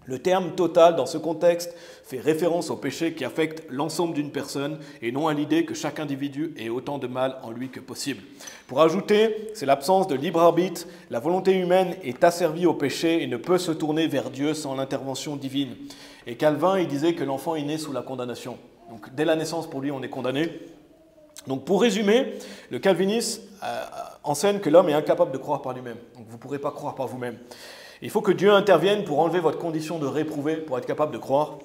Le terme « total » dans ce contexte fait référence au péché qui affecte l'ensemble d'une personne et non à l'idée que chaque individu ait autant de mal en lui que possible. Pour ajouter, c'est l'absence de libre arbitre, la volonté humaine est asservie au péché et ne peut se tourner vers Dieu sans l'intervention divine. Et Calvin, il disait que l'enfant est né sous la condamnation. Donc dès la naissance, pour lui, on est condamné. Donc pour résumer, le calvinisme enseigne que l'homme est incapable de croire par lui-même. Donc vous ne pourrez pas croire par vous-même. Il faut que Dieu intervienne pour enlever votre condition de réprouvé, pour être capable de croire.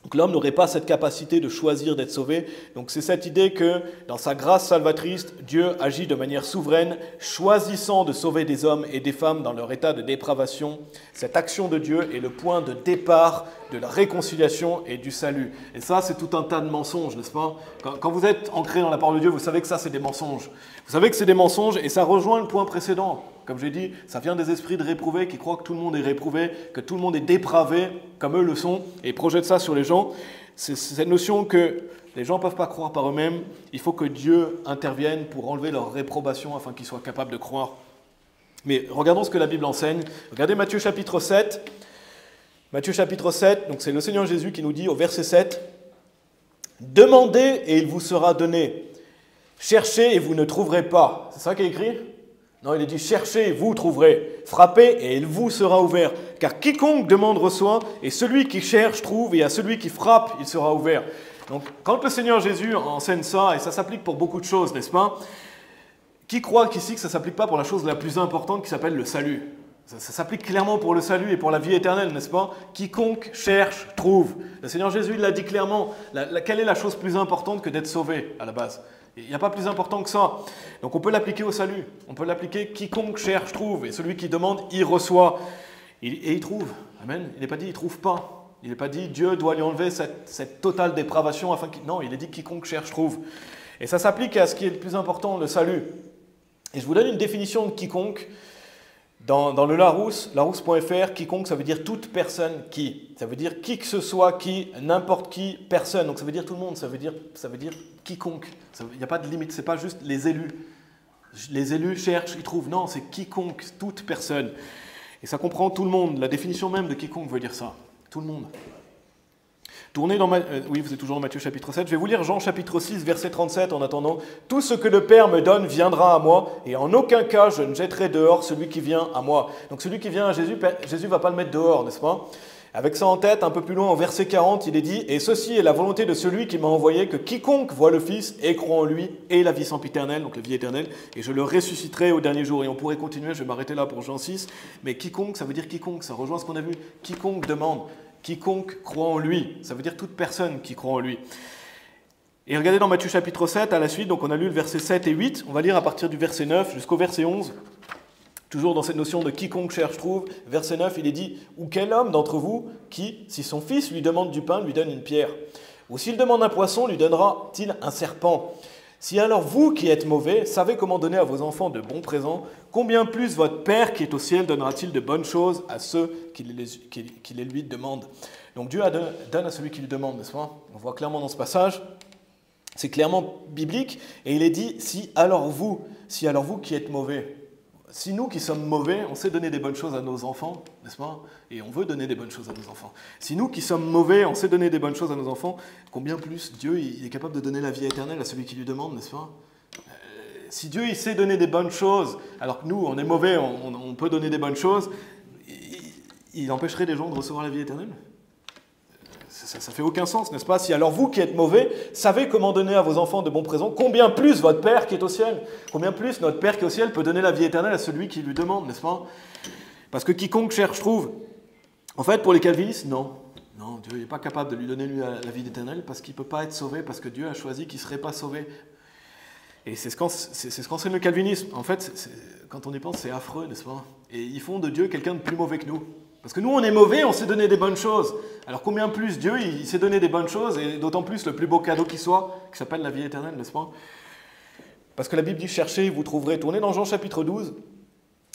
Donc l'homme n'aurait pas cette capacité de choisir d'être sauvé. Donc c'est cette idée que dans sa grâce salvatrice, Dieu agit de manière souveraine, choisissant de sauver des hommes et des femmes dans leur état de dépravation. Cette action de Dieu est le point de départ de la réconciliation et du salut. Et ça, c'est tout un tas de mensonges, n'est-ce pas? Quand vous êtes ancré dans la parole de Dieu, vous savez que ça, c'est des mensonges. Vous savez que c'est des mensonges et ça rejoint le point précédent. Comme j'ai dit, ça vient des esprits de réprouvés qui croient que tout le monde est réprouvé, que tout le monde est dépravé, comme eux le sont, et projettent ça sur les gens. C'est cette notion que les gens ne peuvent pas croire par eux-mêmes. Il faut que Dieu intervienne pour enlever leur réprobation afin qu'ils soient capables de croire. Mais regardons ce que la Bible enseigne. Regardez Matthieu chapitre 7. Matthieu chapitre 7, donc c'est le Seigneur Jésus qui nous dit au verset 7, « Demandez et il vous sera donné. Cherchez et vous ne trouverez pas. » C'est ça qui est écrit? Non, il est dit « Cherchez et vous trouverez. Frappez et il vous sera ouvert. Car quiconque demande reçoit, et celui qui cherche trouve, et à celui qui frappe, il sera ouvert. » Donc, quand le Seigneur Jésus enseigne ça, et ça s'applique pour beaucoup de choses, n'est-ce pas? Qui croit qu'ici que ça ne s'applique pas pour la chose la plus importante qui s'appelle le salut? Ça s'applique clairement pour le salut et pour la vie éternelle, n'est-ce pas? Quiconque cherche, trouve. Le Seigneur Jésus l'a dit clairement. Quelle est la chose plus importante que d'être sauvé, à la base? Il n'y a pas plus important que ça. Donc on peut l'appliquer au salut. On peut l'appliquer quiconque cherche, trouve. Et celui qui demande, il reçoit. Et il trouve. Amen. Il n'est pas dit, il ne trouve pas. Il n'est pas dit, Dieu doit lui enlever cette totale dépravation afin qu'il... Non, il est dit, quiconque cherche, trouve. Et ça s'applique à ce qui est le plus important, le salut. Et je vous donne une définition de quiconque. Dans le Larousse, larousse.fr, quiconque, ça veut dire toute personne qui. Ça veut dire qui que ce soit qui, n'importe qui, personne. Donc ça veut dire tout le monde, ça veut dire quiconque. Il n'y a pas de limite, ce n'est pas juste les élus. Les élus cherchent, ils trouvent. Non, c'est quiconque, toute personne. Et ça comprend tout le monde. La définition même de quiconque veut dire ça. Tout le monde. Tournez dans oui, vous êtes toujours dans Matthieu chapitre 7. Je vais vous lire Jean chapitre 6, verset 37 en attendant. « Tout ce que le Père me donne viendra à moi, et en aucun cas je ne jetterai dehors celui qui vient à moi. » Donc celui qui vient à Jésus, Jésus ne va pas le mettre dehors, n'est-ce pas? Avec ça en tête, un peu plus loin, au verset 40, il est dit « Et ceci est la volonté de celui qui m'a envoyé, que quiconque voit le Fils et croit en lui ait la vie sempiternelle, donc la vie éternelle, et je le ressusciterai au dernier jour. » Et on pourrait continuer, je vais m'arrêter là pour Jean 6, mais quiconque, ça veut dire quiconque, ça rejoint ce qu'on a vu. Quiconque demande, quiconque croit en lui, ça veut dire toute personne qui croit en lui. Et regardez dans Matthieu chapitre 7, à la suite, donc on a lu le verset 7 et 8, on va lire à partir du verset 9 jusqu'au verset 11. Toujours dans cette notion de quiconque cherche trouve, verset 9, il est dit « Ou quel homme d'entre vous qui, si son fils lui demande du pain, lui donne une pierre? Ou s'il demande un poisson, lui donnera-t-il un serpent? Si alors vous qui êtes mauvais, savez comment donner à vos enfants de bons présents, combien plus votre Père qui est au ciel donnera-t-il de bonnes choses à ceux qui les lui demandent ?» Donc Dieu donne à celui qui lui demande, n'est-ce pas? On voit clairement dans ce passage, c'est clairement biblique, et il est dit « Si alors vous qui êtes mauvais », si nous qui sommes mauvais, on sait donner des bonnes choses à nos enfants, n'est-ce pas? Et on veut donner des bonnes choses à nos enfants. Si nous qui sommes mauvais, on sait donner des bonnes choses à nos enfants, combien plus Dieu il est capable de donner la vie éternelle à celui qui lui demande, n'est-ce pas? Si Dieu il sait donner des bonnes choses, alors que nous, on est mauvais, on peut donner des bonnes choses, il empêcherait les gens de recevoir la vie éternelle? Ça ne fait aucun sens, n'est-ce pas? Si alors vous qui êtes mauvais, savez comment donner à vos enfants de bons présents, combien plus votre Père qui est au ciel, combien plus notre Père qui est au ciel peut donner la vie éternelle à celui qui lui demande, n'est-ce pas? Parce que quiconque cherche trouve. En fait, pour les calvinistes, non. Non, Dieu n'est pas capable de lui donner lui la vie éternelle parce qu'il ne peut pas être sauvé, parce que Dieu a choisi qu'il ne serait pas sauvé. Et c'est ce qu'enseigne le calvinisme. En fait, quand on y pense, c'est affreux, n'est-ce pas? Et ils font de Dieu quelqu'un de plus mauvais que nous. Parce que nous, on est mauvais, on sait donner des bonnes choses. Alors combien plus Dieu, il sait donner des bonnes choses, et d'autant plus le plus beau cadeau qui soit, qui s'appelle la vie éternelle, n'est-ce pas? Parce que la Bible dit « cherchez, vous trouverez ». Tournez dans Jean chapitre 12.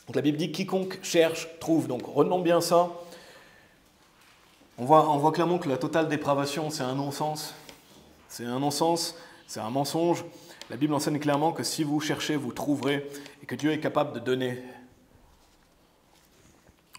Donc la Bible dit « quiconque cherche, trouve ». Donc retenons bien ça. On voit clairement que la totale dépravation, c'est un non-sens. C'est un non-sens, c'est un mensonge. La Bible enseigne clairement que si vous cherchez, vous trouverez, et que Dieu est capable de donner.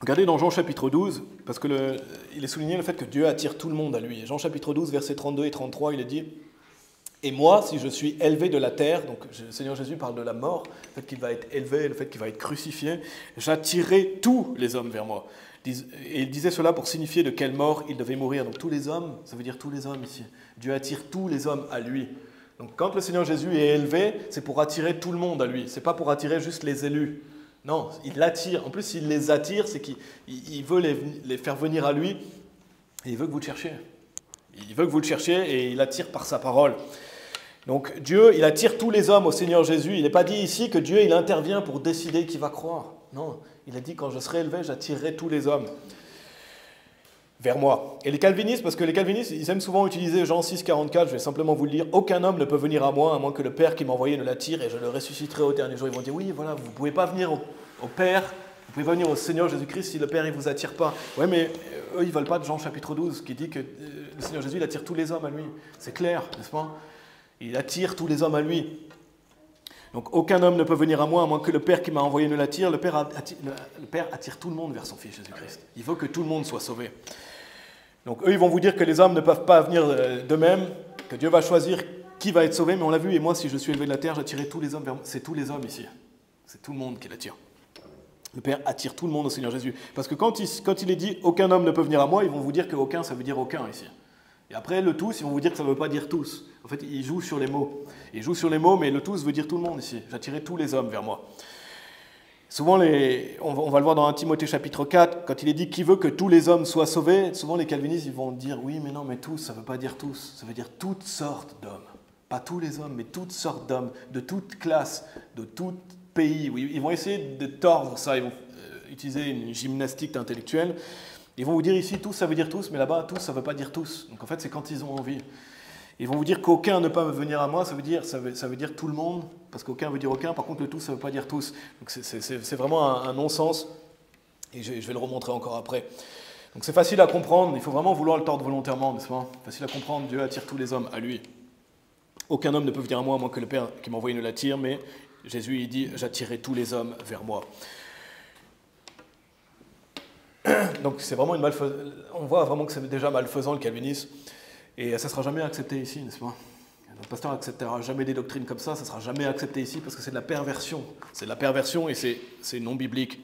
Regardez dans Jean chapitre 12, parce qu'il est souligné le fait que Dieu attire tout le monde à lui. Jean chapitre 12, versets 32 et 33, il est dit « Et moi, si je suis élevé de la terre », donc le Seigneur Jésus parle de la mort, le fait qu'il va être élevé, le fait qu'il va être crucifié, « j'attirerai tous les hommes vers moi ». Et il disait cela pour signifier de quelle mort il devait mourir. Donc tous les hommes, ça veut dire tous les hommes ici. Dieu attire tous les hommes à lui. Donc quand le Seigneur Jésus est élevé, c'est pour attirer tout le monde à lui. Ce n'est pas pour attirer juste les élus. Non, il l'attire. En plus, s'il les attire, c'est qu'il veut les faire venir à lui. Et il veut que vous le cherchiez. Il veut que vous le cherchiez et il attire par sa parole. Donc Dieu, il attire tous les hommes au Seigneur Jésus. Il n'est pas dit ici que Dieu, il intervient pour décider qui va croire. Non, il a dit quand je serai élevé, j'attirerai tous les hommes vers moi. Et les calvinistes, parce que les calvinistes, ils aiment souvent utiliser Jean 6, 44, je vais simplement vous le lire, « Aucun homme ne peut venir à moi, à moins que le Père qui m'a envoyé ne l'attire, et je le ressusciterai au dernier jour. » Ils vont dire, oui, voilà, vous ne pouvez pas venir au Père, vous pouvez pas venir au Seigneur Jésus-Christ si le Père ne vous attire pas. Oui, mais eux, ils ne veulent pas de Jean chapitre 12, qui dit que le Seigneur Jésus, il attire tous les hommes à lui. C'est clair, n'est-ce pas? Il attire tous les hommes à lui. Donc, aucun homme ne peut venir à moi, à moins que le Père qui m'a envoyé ne l'attire. Le Père attire tout le monde vers son Fils Jésus-Christ. Il veut que tout le monde soit sauvé. Donc eux, ils vont vous dire que les hommes ne peuvent pas venir d'eux-mêmes, que Dieu va choisir qui va être sauvé, mais on l'a vu, et moi, si je suis élevé de la terre, j'attirerai tous les hommes vers moi. C'est tous les hommes ici. C'est tout le monde qui l'attire. Le Père attire tout le monde au Seigneur Jésus. Parce que quand il est dit « aucun homme ne peut venir à moi », ils vont vous dire que « aucun », ça veut dire « aucun » ici. Et après, le « tous », ils vont vous dire que ça ne veut pas dire « tous ». En fait, ils jouent sur les mots. Ils jouent sur les mots, mais le « tous » veut dire tout le monde ici. J'attirerai tous les hommes vers moi. Souvent, on va le voir dans 1 Timothée chapitre 4, quand il est dit « qui veut que tous les hommes soient sauvés », souvent les calvinistes ils vont dire « oui, mais non, mais tous, ça ne veut pas dire tous, ça veut dire toutes sortes d'hommes. » Pas tous les hommes, mais toutes sortes d'hommes, de toutes classes, de tout pays. Oui, ils vont essayer de tordre ça, ils vont utiliser une gymnastique intellectuelle. Ils vont vous dire ici « tous », ça veut dire tous, mais là-bas « tous », ça ne veut pas dire tous. Donc en fait, c'est quand ils ont envie. Ils vont vous dire qu'aucun ne peut venir à moi, ça veut dire tout le monde, parce qu'aucun veut dire aucun, par contre le tous, ça ne veut pas dire tous. Donc c'est vraiment un non-sens, et je vais le remontrer encore après. Donc c'est facile à comprendre, il faut vraiment vouloir le tordre volontairement, n'est-ce pas? Facile à comprendre, Dieu attire tous les hommes à lui. Aucun homme ne peut venir à moi, à moins que le Père qui m'a envoyé ne l'attire, mais Jésus il dit « j'attirerai tous les hommes vers moi ». Donc c'est vraiment on voit vraiment que c'est déjà malfaisant le calvinisme. Et ça ne sera jamais accepté ici, n'est-ce pas? Le pasteur n'acceptera jamais des doctrines comme ça ne sera jamais accepté ici parce que c'est de la perversion. C'est de la perversion et c'est non biblique.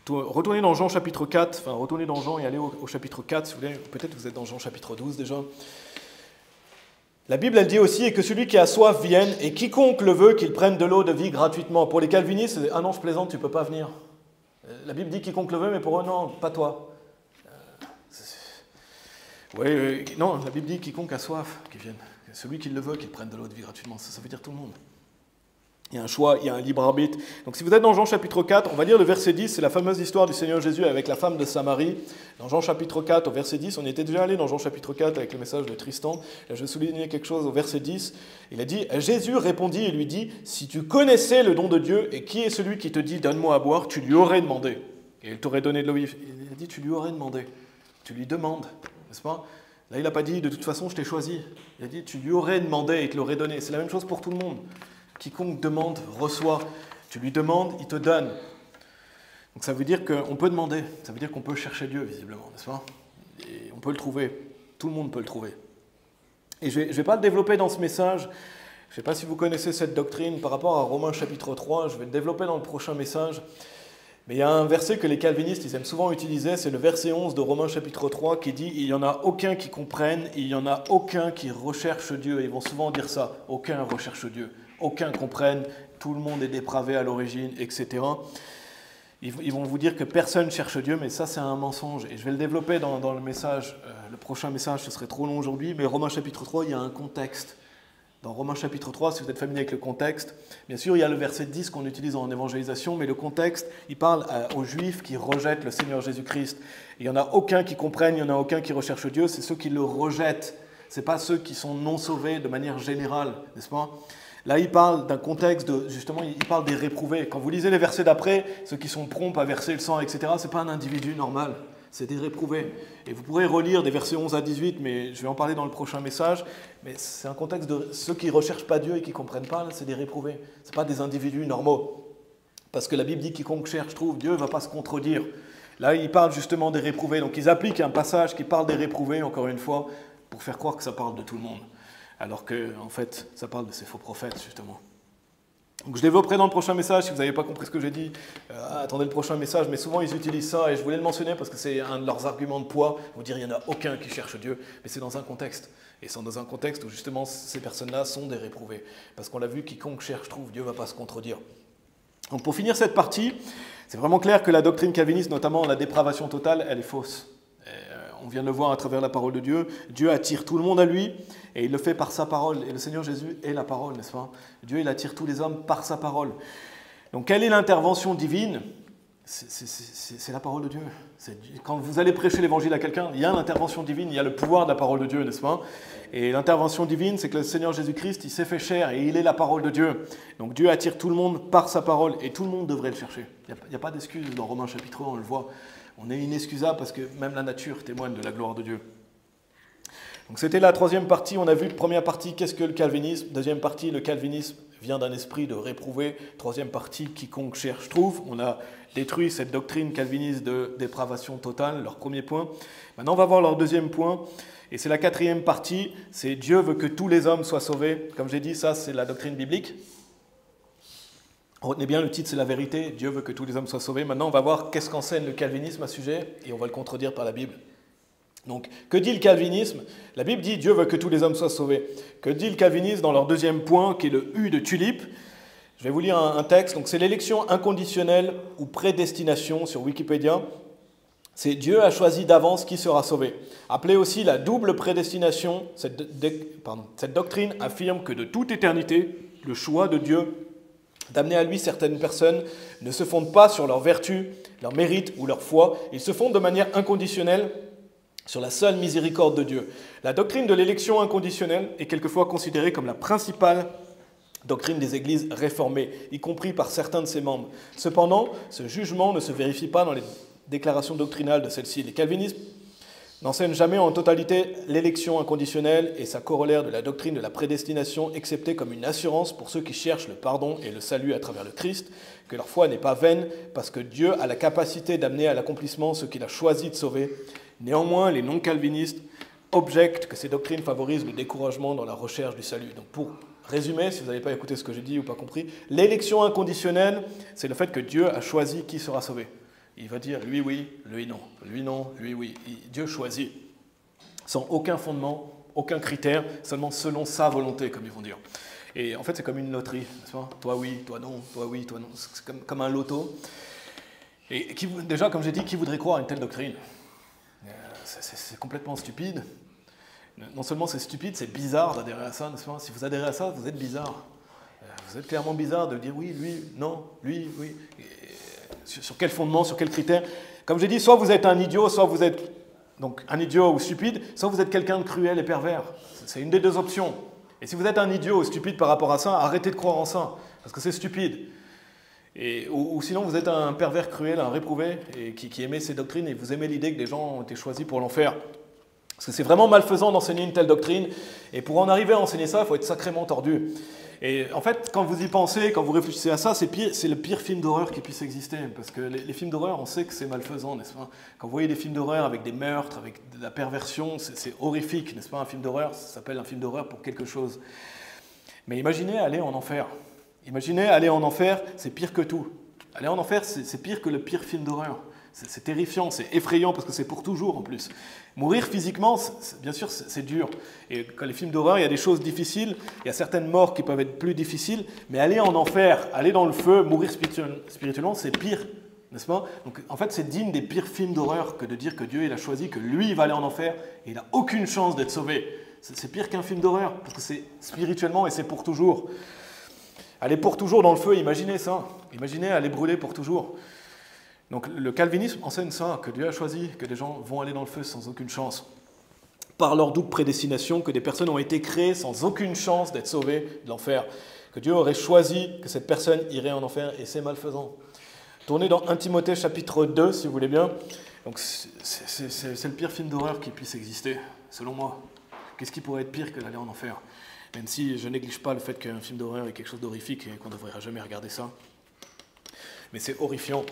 Retournez dans Jean chapitre 4, enfin retournez dans Jean et allez au chapitre 4 si vous voulez, peut-être vous êtes dans Jean chapitre 12 déjà. La Bible, elle dit aussi, et que celui qui a soif vienne, et quiconque le veut, qu'il prenne de l'eau de vie gratuitement. Pour les calvinistes, ah non, je plaisante, tu ne peux pas venir. La Bible dit quiconque le veut, mais pour eux, non, pas toi. Oui, non, la Bible dit quiconque a soif, qu'il vienne. Celui qui le veut, qu'il prenne de l'eau de vie gratuitement. Ça veut dire tout le monde. Il y a un choix, il y a un libre arbitre. Donc si vous êtes dans Jean chapitre 4, on va lire le verset 10, c'est la fameuse histoire du Seigneur Jésus avec la femme de Samarie. Dans Jean chapitre 4, au verset 10, on était déjà allé dans Jean chapitre 4 avec le message de Tristan. Là, je vais souligner quelque chose au verset 10. Il a dit, Jésus répondit et lui dit, si tu connaissais le don de Dieu et qui est celui qui te dit, donne-moi à boire, tu lui aurais demandé. Et il t'aurait donné de l'eau vive. Il a dit, tu lui aurais demandé. Tu lui demandes, n'est-ce pas? Là, il n'a pas dit, de toute façon, je t'ai choisi. Il a dit, tu lui aurais demandé et il te l'aurait donné. C'est la même chose pour tout le monde. Quiconque demande, reçoit. Tu lui demandes, il te donne. Donc ça veut dire qu'on peut demander. Ça veut dire qu'on peut chercher Dieu, visiblement, n'est-ce pas? Et on peut le trouver. Tout le monde peut le trouver. Et je ne vais pas le développer dans ce message. Je ne sais pas si vous connaissez cette doctrine par rapport à Romains chapitre 3. Je vais le développer dans le prochain message. Mais il y a un verset que les calvinistes ils aiment souvent utiliser, c'est le verset 11 de Romains chapitre 3 qui dit « Il n'y en a aucun qui comprenne, il n'y en a aucun qui recherche Dieu ». Ils vont souvent dire ça, « Aucun recherche Dieu ». Aucun comprenne, tout le monde est dépravé à l'origine, etc. Ils vont vous dire que personne cherche Dieu, mais ça c'est un mensonge. Et je vais le développer dans le message, le prochain message, ce serait trop long aujourd'hui, mais Romains chapitre 3, il y a un contexte. Dans Romains chapitre 3, si vous êtes familier avec le contexte, bien sûr il y a le verset 10 qu'on utilise en évangélisation, mais le contexte, il parle aux Juifs qui rejettent le Seigneur Jésus-Christ. Il n'y en a aucun qui comprenne, il n'y en a aucun qui recherche Dieu, c'est ceux qui le rejettent. Ce n'est pas ceux qui sont non sauvés de manière générale, n'est-ce pas? Là, il parle d'un contexte, justement, il parle des réprouvés. Quand vous lisez les versets d'après, ceux qui sont prompts à verser le sang, etc., ce n'est pas un individu normal, c'est des réprouvés. Et vous pourrez relire des versets 11 à 18, mais je vais en parler dans le prochain message. Mais c'est un contexte de ceux qui ne recherchent pas Dieu et qui ne comprennent pas, c'est des réprouvés. Ce n'est pas des individus normaux. Parce que la Bible dit quiconque cherche trouve, Dieu ne va pas se contredire. Là, il parle justement des réprouvés. Donc ils appliquent un passage qui parle des réprouvés, encore une fois, pour faire croire que ça parle de tout le monde. Alors qu'en fait, ça parle de ces faux prophètes, justement. Donc je développerai dans le prochain message, si vous n'avez pas compris ce que j'ai dit, attendez le prochain message, mais souvent ils utilisent ça, et je voulais le mentionner parce que c'est un de leurs arguments de poids, vous dire il n'y en a aucun qui cherche Dieu, mais c'est dans un contexte. Et c'est dans un contexte où justement ces personnes-là sont des réprouvés. Parce qu'on l'a vu, quiconque cherche trouve, Dieu ne va pas se contredire. Donc pour finir cette partie, c'est vraiment clair que la doctrine calviniste, notamment la dépravation totale, elle est fausse. On vient de le voir à travers la parole de Dieu. Dieu attire tout le monde à lui et il le fait par sa parole. Et le Seigneur Jésus est la parole, n'est-ce pas? Dieu, il attire tous les hommes par sa parole. Donc, quelle est l'intervention divine? C'est la parole de Dieu. Quand vous allez prêcher l'évangile à quelqu'un, il y a l'intervention divine, il y a le pouvoir de la parole de Dieu, n'est-ce pas? Et l'intervention divine, c'est que le Seigneur Jésus-Christ, il s'est fait chair et il est la parole de Dieu. Donc, Dieu attire tout le monde par sa parole et tout le monde devrait le chercher. Il n'y a pas d'excuse dans Romains chapitre 1, on le voit. On est inexcusable parce que même la nature témoigne de la gloire de Dieu. Donc c'était la troisième partie. On a vu, première partie, qu'est-ce que le calvinisme? Deuxième partie, le calvinisme vient d'un esprit de réprouvé. Troisième partie, quiconque cherche trouve. On a détruit cette doctrine calviniste de dépravation totale, leur premier point. Maintenant, on va voir leur deuxième point. Et c'est la quatrième partie, c'est Dieu veut que tous les hommes soient sauvés. Comme j'ai dit, ça c'est la doctrine biblique. Retenez bien, le titre, c'est la vérité. Dieu veut que tous les hommes soient sauvés. Maintenant, on va voir qu'est-ce qu'enseigne le calvinisme à ce sujet, et on va le contredire par la Bible. Donc, que dit le calvinisme? La Bible dit Dieu veut que tous les hommes soient sauvés. Que dit le calvinisme dans leur deuxième point, qui est le U de tulipe? Je vais vous lire un texte. Donc, c'est l'élection inconditionnelle ou prédestination sur Wikipédia. C'est Dieu a choisi d'avance qui sera sauvé. Appelée aussi la double prédestination, cette doctrine affirme que de toute éternité, le choix de Dieu d'amener à lui certaines personnes ne se fondent pas sur leur vertu, leur mérite ou leur foi. Ils se fondent de manière inconditionnelle sur la seule miséricorde de Dieu. La doctrine de l'élection inconditionnelle est quelquefois considérée comme la principale doctrine des églises réformées, y compris par certains de ses membres. Cependant, ce jugement ne se vérifie pas dans les déclarations doctrinales de celle-ci. Les calvinistes n'enseignent jamais en totalité l'élection inconditionnelle et sa corollaire de la doctrine de la prédestination, excepté comme une assurance pour ceux qui cherchent le pardon et le salut à travers le Christ, que leur foi n'est pas vaine, parce que Dieu a la capacité d'amener à l'accomplissement ce qu'il a choisi de sauver. Néanmoins, les non-calvinistes objectent que ces doctrines favorisent le découragement dans la recherche du salut. Donc pour résumer, si vous n'avez pas écouté ce que j'ai dit ou pas compris, l'élection inconditionnelle, c'est le fait que Dieu a choisi qui sera sauvé. Il va dire lui oui, lui non, lui oui. Dieu choisit, sans aucun fondement, aucun critère, seulement selon sa volonté, comme ils vont dire. Et en fait, c'est comme une loterie, n'est-ce pas? Toi oui, toi non, toi oui, toi non. C'est comme un loto. Et déjà, comme j'ai dit, qui voudrait croire à une telle doctrine? C'est complètement stupide. Non seulement c'est stupide, c'est bizarre d'adhérer à ça, n'est-ce pas? Si vous adhérez à ça, vous êtes bizarre. Vous êtes clairement bizarre de dire oui, lui, non, lui, oui. Sur quel fondement, sur quel critère? Comme j'ai dit, soit vous êtes un idiot, soit vous êtes donc un idiot ou stupide, soit vous êtes quelqu'un de cruel et pervers. C'est une des deux options. Et si vous êtes un idiot ou stupide par rapport à ça, arrêtez de croire en ça, parce que c'est stupide. Ou sinon vous êtes un pervers cruel, un réprouvé, et qui aimait ces doctrines, et vous aimez l'idée que des gens ont été choisis pour l'enfer. Parce que c'est vraiment malfaisant d'enseigner une telle doctrine, et pour en arriver à enseigner ça, il faut être sacrément tordu. Et en fait, quand vous y pensez, quand vous réfléchissez à ça, c'est le pire film d'horreur qui puisse exister. Parce que les films d'horreur, on sait que c'est malfaisant, n'est-ce pas? Quand vous voyez des films d'horreur avec des meurtres, avec de la perversion, c'est horrifique, n'est-ce pas? Un film d'horreur, ça s'appelle un film d'horreur pour quelque chose. Mais imaginez aller en enfer. Imaginez aller en enfer, c'est pire que tout. Aller en enfer, c'est pire que le pire film d'horreur. C'est terrifiant, c'est effrayant parce que c'est pour toujours en plus. Mourir physiquement, bien sûr, c'est dur. Et quand les films d'horreur, il y a des choses difficiles, il y a certaines morts qui peuvent être plus difficiles, mais aller en enfer, aller dans le feu, mourir spirituellement, c'est pire, n'est-ce pas? Donc en fait, c'est digne des pires films d'horreur que de dire que Dieu il a choisi que lui il va aller en enfer et il n'a aucune chance d'être sauvé. C'est pire qu'un film d'horreur parce que c'est spirituellement et c'est pour toujours. Aller pour toujours dans le feu, imaginez ça. Imaginez aller brûler pour toujours. Donc le calvinisme enseigne ça, que Dieu a choisi, que des gens vont aller dans le feu sans aucune chance. Par leur double prédestination, que des personnes ont été créées sans aucune chance d'être sauvées de l'enfer. Que Dieu aurait choisi que cette personne irait en enfer, et c'est malfaisant. Tournez dans 1 Timothée chapitre 2, si vous voulez bien. Donc c'est le pire film d'horreur qui puisse exister, selon moi. Qu'est-ce qui pourrait être pire que d'aller en enfer? Même si je néglige pas le fait qu'un film d'horreur est quelque chose d'horrifique et qu'on ne devrait jamais regarder ça. Mais c'est horrifiant.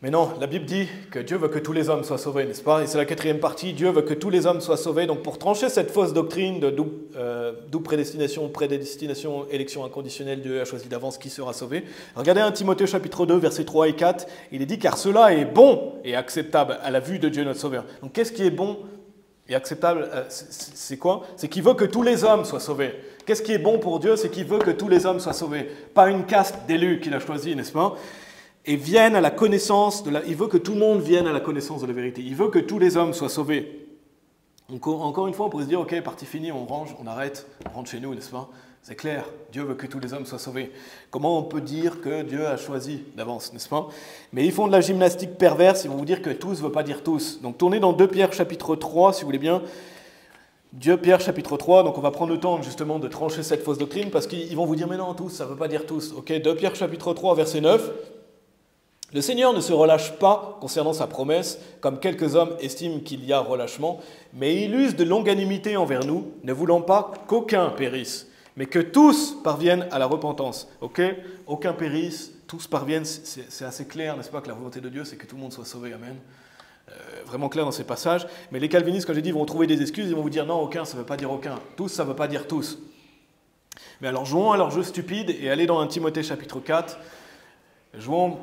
Mais non, la Bible dit que Dieu veut que tous les hommes soient sauvés, n'est-ce pas? Et c'est la 4e partie, Dieu veut que tous les hommes soient sauvés. Donc pour trancher cette fausse doctrine de double prédestination, élection inconditionnelle, Dieu a choisi d'avance qui sera sauvé. Regardez 1 Timothée chapitre 2, versets 3 et 4. Il est dit « Car cela est bon et acceptable à la vue de Dieu notre Sauveur ». Donc qu'est-ce qui est bon et acceptable? C'est quoi? C'est qu'il veut que tous les hommes soient sauvés. Qu'est-ce qui est bon pour Dieu? C'est qu'il veut que tous les hommes soient sauvés. Pas une caste d'élus qu'il a choisi, n'est-ce pas? Et viennent à la connaissance il veut que tout le monde vienne à la connaissance de la vérité. Il veut que tous les hommes soient sauvés. Donc, encore une fois, on pourrait se dire, ok, partie finie, on range, on arrête, on rentre chez nous, n'est-ce pas? C'est clair, Dieu veut que tous les hommes soient sauvés. Comment on peut dire que Dieu a choisi d'avance, n'est-ce pas? Mais ils font de la gymnastique perverse, ils vont vous dire que tous ne veut pas dire tous. Donc tournez dans 2 Pierre chapitre 3, si vous voulez bien. 2 Pierre chapitre 3, donc on va prendre le temps justement de trancher cette fausse doctrine, parce qu'ils vont vous dire, mais non, tous, ça ne veut pas dire tous. Ok, 2 Pierre chapitre 3, verset 9. Le Seigneur ne se relâche pas concernant sa promesse, comme quelques hommes estiment qu'il y a relâchement, mais il use de longanimité envers nous, ne voulant pas qu'aucun périsse, mais que tous parviennent à la repentance. Ok? Aucun périsse, tous parviennent, c'est assez clair, n'est-ce pas, que la volonté de Dieu, c'est que tout le monde soit sauvé, amen. Vraiment clair dans ces passages. Mais les calvinistes, comme j'ai dit, vont trouver des excuses, ils vont vous dire non, aucun, ça ne veut pas dire aucun. Tous, ça ne veut pas dire tous. Mais alors jouons à leur jeu stupide et allez dans 1 Timothée chapitre 4. Jouons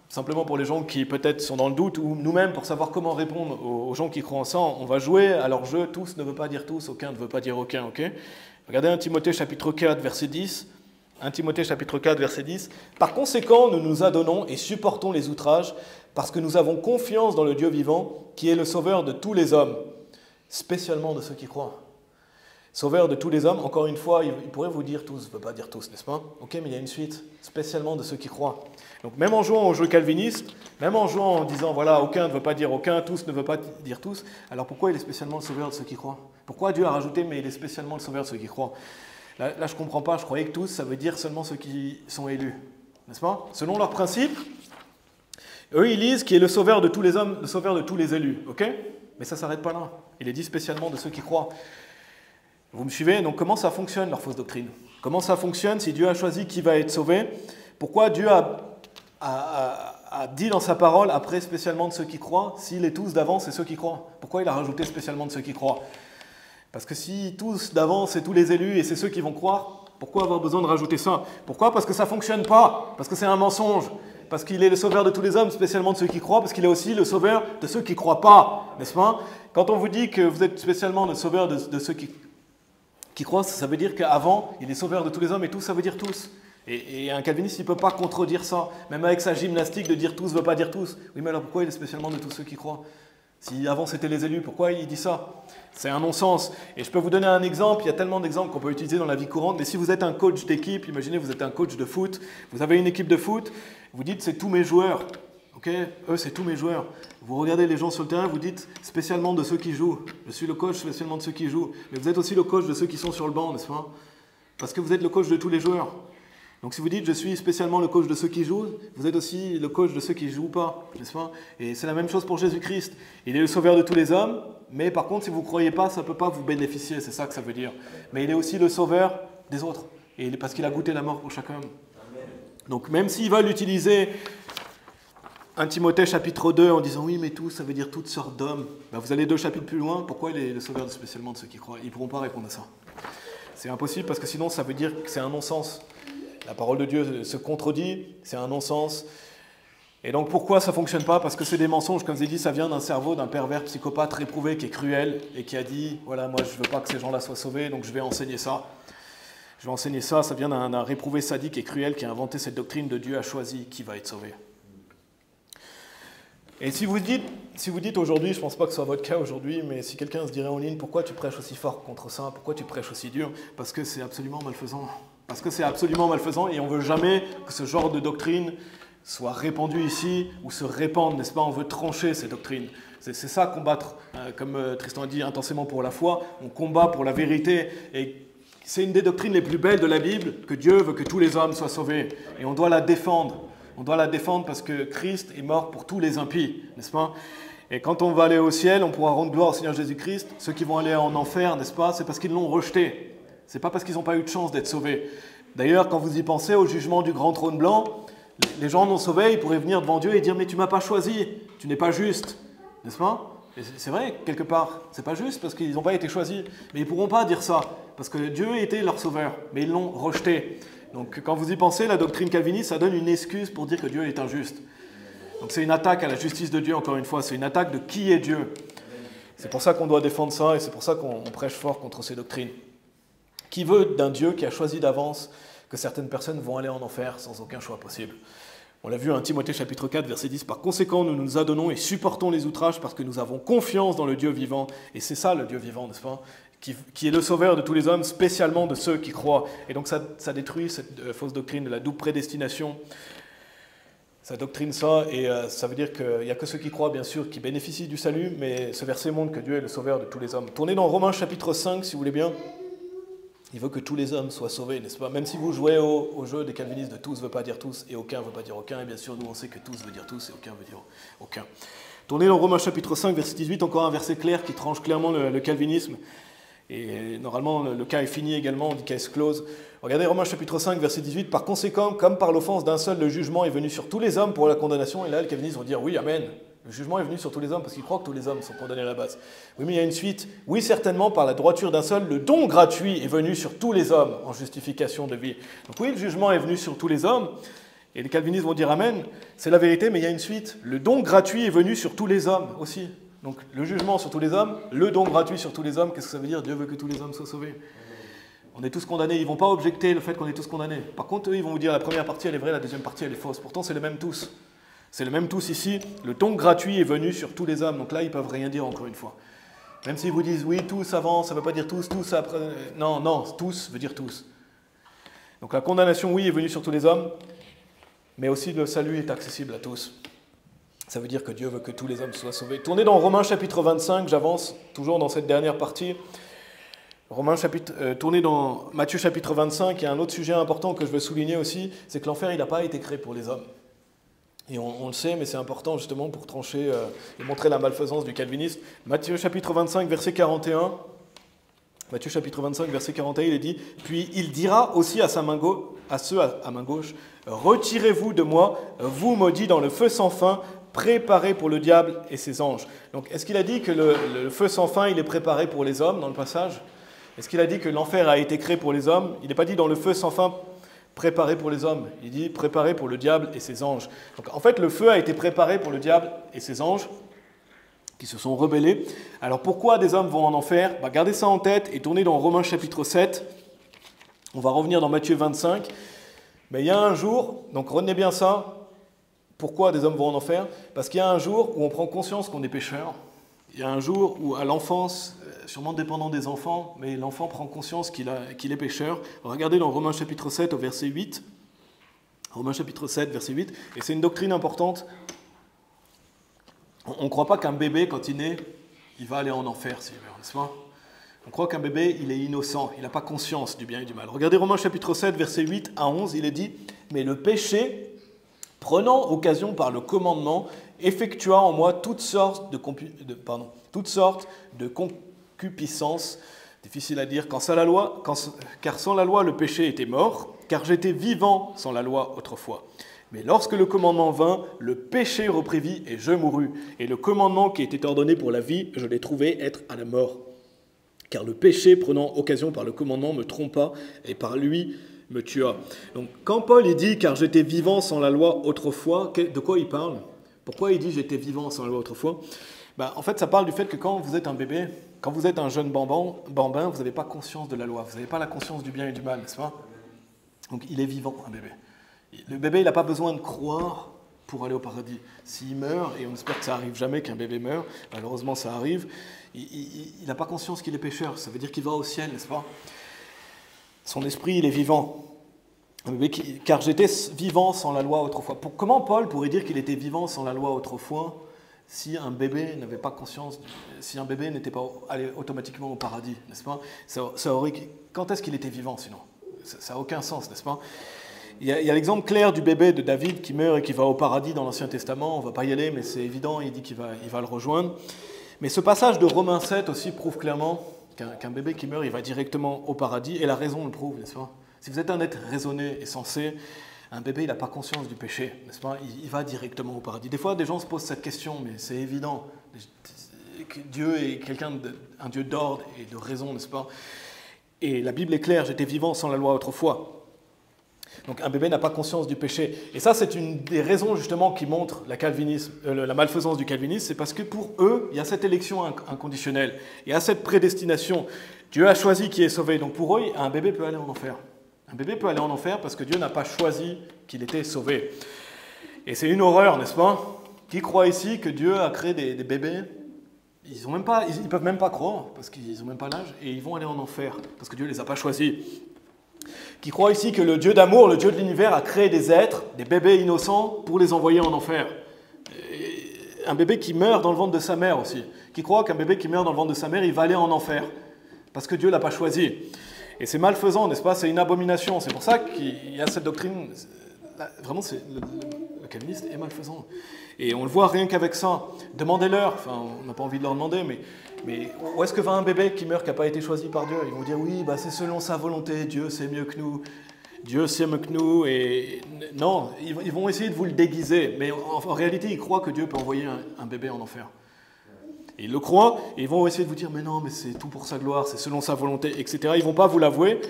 simplement pour les gens qui peut-être sont dans le doute, ou nous-mêmes pour savoir comment répondre aux gens qui croient en ça, on va jouer à leur jeu, tous ne veut pas dire tous, aucun ne veut pas dire aucun, ok? Regardez 1 Timothée chapitre 4, verset 10. 1 Timothée chapitre 4, verset 10. Par conséquent, nous nous adonnons et supportons les outrages, parce que nous avons confiance dans le Dieu vivant, qui est le sauveur de tous les hommes, spécialement de ceux qui croient. Sauveur de tous les hommes, encore une fois, il pourrait vous dire tous, ne veut pas dire tous, n'est-ce pas? Ok, mais il y a une suite, spécialement de ceux qui croient. Donc même en jouant au jeu calviniste, même en jouant en disant, voilà, aucun ne veut pas dire aucun, tous ne veut pas dire tous, alors pourquoi il est spécialement le sauveur de ceux qui croient? Pourquoi Dieu a rajouté, mais il est spécialement le sauveur de ceux qui croient? Là, je ne comprends pas, je croyais que tous, ça veut dire seulement ceux qui sont élus, n'est-ce pas? Selon leurs principes, eux, ils lisent qui est le sauveur de tous les hommes, le sauveur de tous les élus, ok? Mais ça ne s'arrête pas là, il est dit spécialement de ceux qui croient. Vous me suivez? Donc comment ça fonctionne, leur fausse doctrine? Comment ça fonctionne si Dieu a choisi qui va être sauvé? Pourquoi Dieu a dit dans sa parole, après spécialement de ceux qui croient, s'il est tous d'avance, c'est ceux qui croient? Pourquoi il a rajouté spécialement de ceux qui croient? Parce que si tous d'avance, c'est tous les élus et c'est ceux qui vont croire, pourquoi avoir besoin de rajouter ça? Pourquoi? Parce que ça ne fonctionne pas, parce que c'est un mensonge. parce qu'il est le sauveur de tous les hommes, spécialement de ceux qui croient, parce qu'il est aussi le sauveur de ceux qui ne croient pas, n'est-ce pas? Quand on vous dit que vous êtes spécialement le sauveur de ceux qui croient, ça veut dire qu'avant, il est sauveur de tous les hommes, et tous, ça veut dire tous. Et un calviniste, il ne peut pas contredire ça, même avec sa gymnastique de dire tous ne veut pas dire tous. Oui, mais alors pourquoi il est spécialement de tous ceux qui croient? Si avant c'était les élus, pourquoi il dit ça? C'est un non-sens. Et je peux vous donner un exemple, il y a tellement d'exemples qu'on peut utiliser dans la vie courante, mais si vous êtes un coach d'équipe, imaginez vous êtes un coach de foot, vous avez une équipe de foot, vous dites c'est tous mes joueurs, ok? Eux c'est tous mes joueurs. Vous regardez les gens sur le terrain, vous dites spécialement de ceux qui jouent. Je suis le coach spécialement de ceux qui jouent, mais vous êtes aussi le coach de ceux qui sont sur le banc, n'est-ce pas? Parce que vous êtes le coach de tous les joueurs. Donc si vous dites je suis spécialement le coach de ceux qui jouent, vous êtes aussi le coach de ceux qui ne jouent pas, n'est-ce pas? Et c'est la même chose pour Jésus-Christ. Il est le sauveur de tous les hommes, mais par contre si vous ne croyez pas, ça ne peut pas vous bénéficier, c'est ça que ça veut dire. Mais il est aussi le sauveur des autres, et parce qu'il a goûté la mort pour chaque homme. Donc même s'ils veulent utiliser 1 Timothée chapitre 2 en disant oui mais tous, ça veut dire toutes sortes d'hommes, ben, vous allez 2 chapitres plus loin, pourquoi il est le sauveur spécialement de ceux qui croient? Ils ne pourront pas répondre à ça. C'est impossible parce que sinon ça veut dire que c'est un non-sens. La parole de Dieu se contredit, c'est un non-sens. Et donc pourquoi ça ne fonctionne pas? Parce que c'est des mensonges, comme je l'ai dit, ça vient d'un cerveau d'un pervers psychopathe réprouvé qui est cruel et qui a dit, voilà, moi je ne veux pas que ces gens-là soient sauvés, donc je vais enseigner ça. Je vais enseigner ça, ça vient d'un réprouvé sadique et cruel qui a inventé cette doctrine de Dieu a choisi qui va être sauvé. Et si vous dites aujourd'hui, je ne pense pas que ce soit votre cas aujourd'hui, mais si quelqu'un se dirait en ligne, pourquoi tu prêches aussi fort contre ça? Pourquoi tu prêches aussi dur? Parce que c'est absolument malfaisant. Parce que c'est absolument malfaisant et on ne veut jamais que ce genre de doctrine soit répandu ici ou se répande, n'est-ce pas? On veut trancher ces doctrines. C'est ça combattre, comme Tristan a dit, intensément pour la foi. On combat pour la vérité et c'est une des doctrines les plus belles de la Bible, que Dieu veut que tous les hommes soient sauvés. Et on doit la défendre. On doit la défendre parce que Christ est mort pour tous les impies, n'est-ce pas? Et quand on va aller au ciel, on pourra rendre gloire au Seigneur Jésus-Christ. Ceux qui vont aller en enfer, n'est-ce pas? C'est parce qu'ils l'ont rejeté. C'est pas parce qu'ils n'ont pas eu de chance d'être sauvés. D'ailleurs, quand vous y pensez au jugement du grand trône blanc, les gens non sauvés, ils pourraient venir devant Dieu et dire « Mais tu ne m'as pas choisi, tu n'es pas juste. » N'est-ce pas? Et c'est vrai, quelque part, c'est pas juste parce qu'ils n'ont pas été choisis. Mais ils ne pourront pas dire ça, parce que Dieu était leur sauveur, mais ils l'ont rejeté. Donc quand vous y pensez, la doctrine calviniste, ça donne une excuse pour dire que Dieu est injuste. Donc c'est une attaque à la justice de Dieu, encore une fois, c'est une attaque de qui est Dieu. C'est pour ça qu'on doit défendre ça et c'est pour ça qu'on prêche fort contre ces doctrines. Qui veut d'un Dieu qui a choisi d'avance que certaines personnes vont aller en enfer sans aucun choix possible? On l'a vu à 1 Timothée chapitre 4, verset 10. Par conséquent, nous nous adonnons et supportons les outrages parce que nous avons confiance dans le Dieu vivant. Et c'est ça le Dieu vivant, n'est-ce pas? Qui est le sauveur de tous les hommes, spécialement de ceux qui croient. Et donc ça détruit cette fausse doctrine de la double prédestination. Ça doctrine ça, et ça veut dire qu'il n'y a que ceux qui croient, bien sûr, qui bénéficient du salut, mais ce verset montre que Dieu est le sauveur de tous les hommes. Tournez dans Romains chapitre 5, si vous voulez bien. Il veut que tous les hommes soient sauvés, n'est-ce pas? Même si vous jouez au jeu des calvinistes de tous ne veut pas dire tous, et aucun ne veut pas dire aucun, et bien sûr, nous on sait que tous veut dire tous, et aucun veut dire aucun. Tournez dans Romains chapitre 5, verset 18, encore un verset clair qui tranche clairement le calvinisme. Et normalement, le cas est fini également, on dit case close. Regardez Romains chapitre 5, verset 18. Par conséquent, comme par l'offense d'un seul, le jugement est venu sur tous les hommes pour la condamnation. Et là, les calvinistes vont dire oui, amen. Le jugement est venu sur tous les hommes parce qu'ils croient que tous les hommes sont condamnés à la base. Oui, mais il y a une suite. Oui, certainement, par la droiture d'un seul, le don gratuit est venu sur tous les hommes en justification de vie. Donc oui, le jugement est venu sur tous les hommes. Et les calvinistes vont dire amen. C'est la vérité, mais il y a une suite. Le don gratuit est venu sur tous les hommes aussi. Donc le jugement sur tous les hommes, le don gratuit sur tous les hommes, qu'est-ce que ça veut dire? Dieu veut que tous les hommes soient sauvés. On est tous condamnés, ils ne vont pas objecter le fait qu'on est tous condamnés. Par contre, eux, ils vont vous dire la première partie, elle est vraie, la deuxième partie, elle est fausse. Pourtant, c'est le même tous. C'est le même tous ici. Le don gratuit est venu sur tous les hommes. Donc là, ils ne peuvent rien dire encore une fois. Même s'ils vous disent oui, tous avant, ça ne veut pas dire tous après. Non, non, tous veut dire tous. Donc la condamnation, oui, est venue sur tous les hommes, mais aussi le salut est accessible à tous. Ça veut dire que Dieu veut que tous les hommes soient sauvés. Tournez dans Romains chapitre 25, j'avance toujours dans cette dernière partie. Tournez dans Matthieu chapitre 25, il y a un autre sujet important que je veux souligner aussi, c'est que l'enfer, il n'a pas été créé pour les hommes. Et on le sait, mais c'est important justement pour trancher et montrer la malfaisance du calvinisme. Matthieu chapitre 25, verset 41. Matthieu chapitre 25, verset 41, il est dit « Puis il dira aussi à ceux à main gauche, « Retirez-vous de moi, vous maudits dans le feu sans fin, préparé pour le diable et ses anges. » Donc, est-ce qu'il a dit que le feu sans fin, il est préparé pour les hommes dans le passage? Est-ce qu'il a dit que l'enfer a été créé pour les hommes? Il n'est pas dit dans le feu sans fin préparé pour les hommes. Il dit préparé pour le diable et ses anges. Donc en fait, le feu a été préparé pour le diable et ses anges qui se sont rebellés. Alors pourquoi des hommes vont en enfer? Gardez ça en tête et tournez dans Romains chapitre 7. On va revenir dans Matthieu 25. Mais il y a un jour, donc retenez bien ça, pourquoi des hommes vont en enfer? Parce qu'il y a un jour où on prend conscience qu'on est pécheur. Il y a un jour où à l'enfance, sûrement dépendant des enfants, mais l'enfant prend conscience qu'il est pécheur. Regardez dans Romains chapitre 7 au verset 8. Romains chapitre 7, verset 8. Et c'est une doctrine importante. On ne croit pas qu'un bébé, quand il naît, il va aller en enfer, n'est-ce pas? On croit qu'un bébé, il est innocent, il n'a pas conscience du bien et du mal. Regardez Romains chapitre 7, verset 8 à 11, il est dit « Mais le péché, prenant occasion par le commandement, effectua en moi toutes sortes de concupiscences, difficile à dire, car sans la loi, le péché était mort, car j'étais vivant sans la loi autrefois. Mais lorsque le commandement vint, le péché reprit vie et je mourus. Et le commandement qui était ordonné pour la vie, je l'ai trouvé être à la mort. Car le péché, prenant occasion par le commandement, me trompa et par lui me tua. » Donc quand Paul dit « car j'étais vivant sans la loi autrefois », de quoi il parle? Pourquoi il dit « j'étais vivant sans la loi autrefois » En fait, ça parle du fait que quand vous êtes un bébé, quand vous êtes un jeune bambin, vous n'avez pas conscience de la loi, vous n'avez pas la conscience du bien et du mal, n'est-ce pas? Donc il est vivant, un bébé. Le bébé, il n'a pas besoin de croire pour aller au paradis. S'il meurt, et on espère que ça n'arrive jamais qu'un bébé meure, malheureusement ça arrive, il n'a pas conscience qu'il est pécheur, ça veut dire qu'il va au ciel, n'est-ce pas? Son esprit, il est vivant. Car j'étais vivant sans la loi autrefois. Comment Paul pourrait dire qu'il était vivant sans la loi autrefois si un bébé n'avait pas conscience, si un bébé n'était pas allé automatiquement au paradis, n'est-ce pas? Quand est-ce qu'il était vivant sinon? Ça n'a aucun sens, n'est-ce pas? Il y a l'exemple clair du bébé de David qui meurt et qui va au paradis dans l'Ancien Testament. On ne va pas y aller, mais c'est évident, il dit qu'il va le rejoindre. Mais ce passage de Romains 7 aussi prouve clairement qu'un bébé qui meurt, il va directement au paradis, et la raison le prouve, n'est-ce pas? Si vous êtes un être raisonné et sensé, un bébé, il n'a pas conscience du péché, n'est-ce pas? Il va directement au paradis. Des fois, des gens se posent cette question, mais c'est évident. Dieu est un Dieu d'ordre et de raison, n'est-ce pas? Et la Bible est claire, j'étais vivant sans la loi autrefois. Donc un bébé n'a pas conscience du péché. Et ça, c'est une des raisons justement qui montre la malfaisance du calvinisme, c'est parce que pour eux, il y a cette élection inconditionnelle, il y a cette prédestination. Dieu a choisi qui est sauvé. Donc pour eux, un bébé peut aller en enfer. Un bébé peut aller en enfer parce que Dieu n'a pas choisi qu'il était sauvé. Et c'est une horreur, n'est-ce pas? Qui croit ici que Dieu a créé des bébés? Ils ne peuvent même pas croire parce qu'ils n'ont même pas l'âge et ils vont aller en enfer parce que Dieu ne les a pas choisis. Qui croit ici que le Dieu d'amour, le Dieu de l'univers, a créé des êtres, des bébés innocents, pour les envoyer en enfer. Et un bébé qui meurt dans le ventre de sa mère aussi. Qui croit qu'un bébé qui meurt dans le ventre de sa mère, il va aller en enfer. Parce que Dieu ne l'a pas choisi. Et c'est malfaisant, n'est-ce pas? C'est une abomination. C'est pour ça qu'il y a cette doctrine. Vraiment, le calviniste est malfaisant. Et on le voit rien qu'avec ça. Demandez-leur. Enfin, on n'a pas envie de leur demander, mais où est-ce que va un bébé qui meurt, qui n'a pas été choisi par Dieu? Ils vont dire, oui, c'est selon sa volonté, Dieu sait mieux que nous, Dieu sait mieux que nous, et non, ils vont essayer de vous le déguiser, mais en réalité, ils croient que Dieu peut envoyer un bébé en enfer. Et ils le croient, et ils vont essayer de vous dire, mais non, mais c'est tout pour sa gloire, c'est selon sa volonté, etc. Ils ne vont pas vous l'avouer,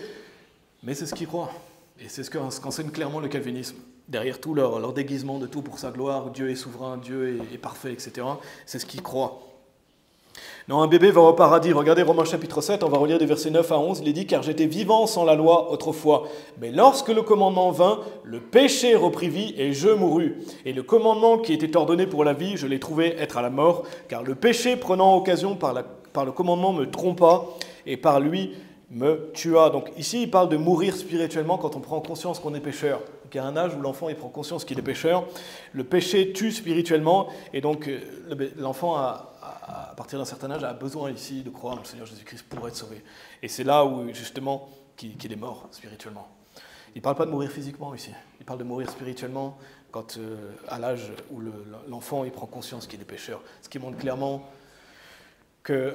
mais c'est ce qu'ils croient. Et c'est ce qu'enseigne clairement le calvinisme. Derrière tout leur déguisement de tout pour sa gloire, Dieu est souverain, Dieu est parfait, etc. C'est ce qu'ils croient. Non, un bébé va au paradis. Regardez Romains chapitre 7, on va relire des versets 9 à 11. Il est dit « Car j'étais vivant sans la loi autrefois. Mais lorsque le commandement vint, le péché reprit vie et je mourus. Et le commandement qui était ordonné pour la vie, je l'ai trouvé être à la mort. Car le péché, prenant occasion par le commandement, me trompa et par lui me tua. » Donc ici, il parle de mourir spirituellement quand on prend conscience qu'on est pécheur. Donc, il y a un âge où l'enfant il prend conscience qu'il est pécheur. Le péché tue spirituellement et donc l'enfant à partir d'un certain âge, a besoin ici de croire en le Seigneur Jésus-Christ pour être sauvé. Et c'est là où, justement, qu'il est mort spirituellement. Il ne parle pas de mourir physiquement ici. Il parle de mourir spirituellement quand, à l'âge où l'enfant il prend conscience qu'il est pécheur. Ce qui montre clairement que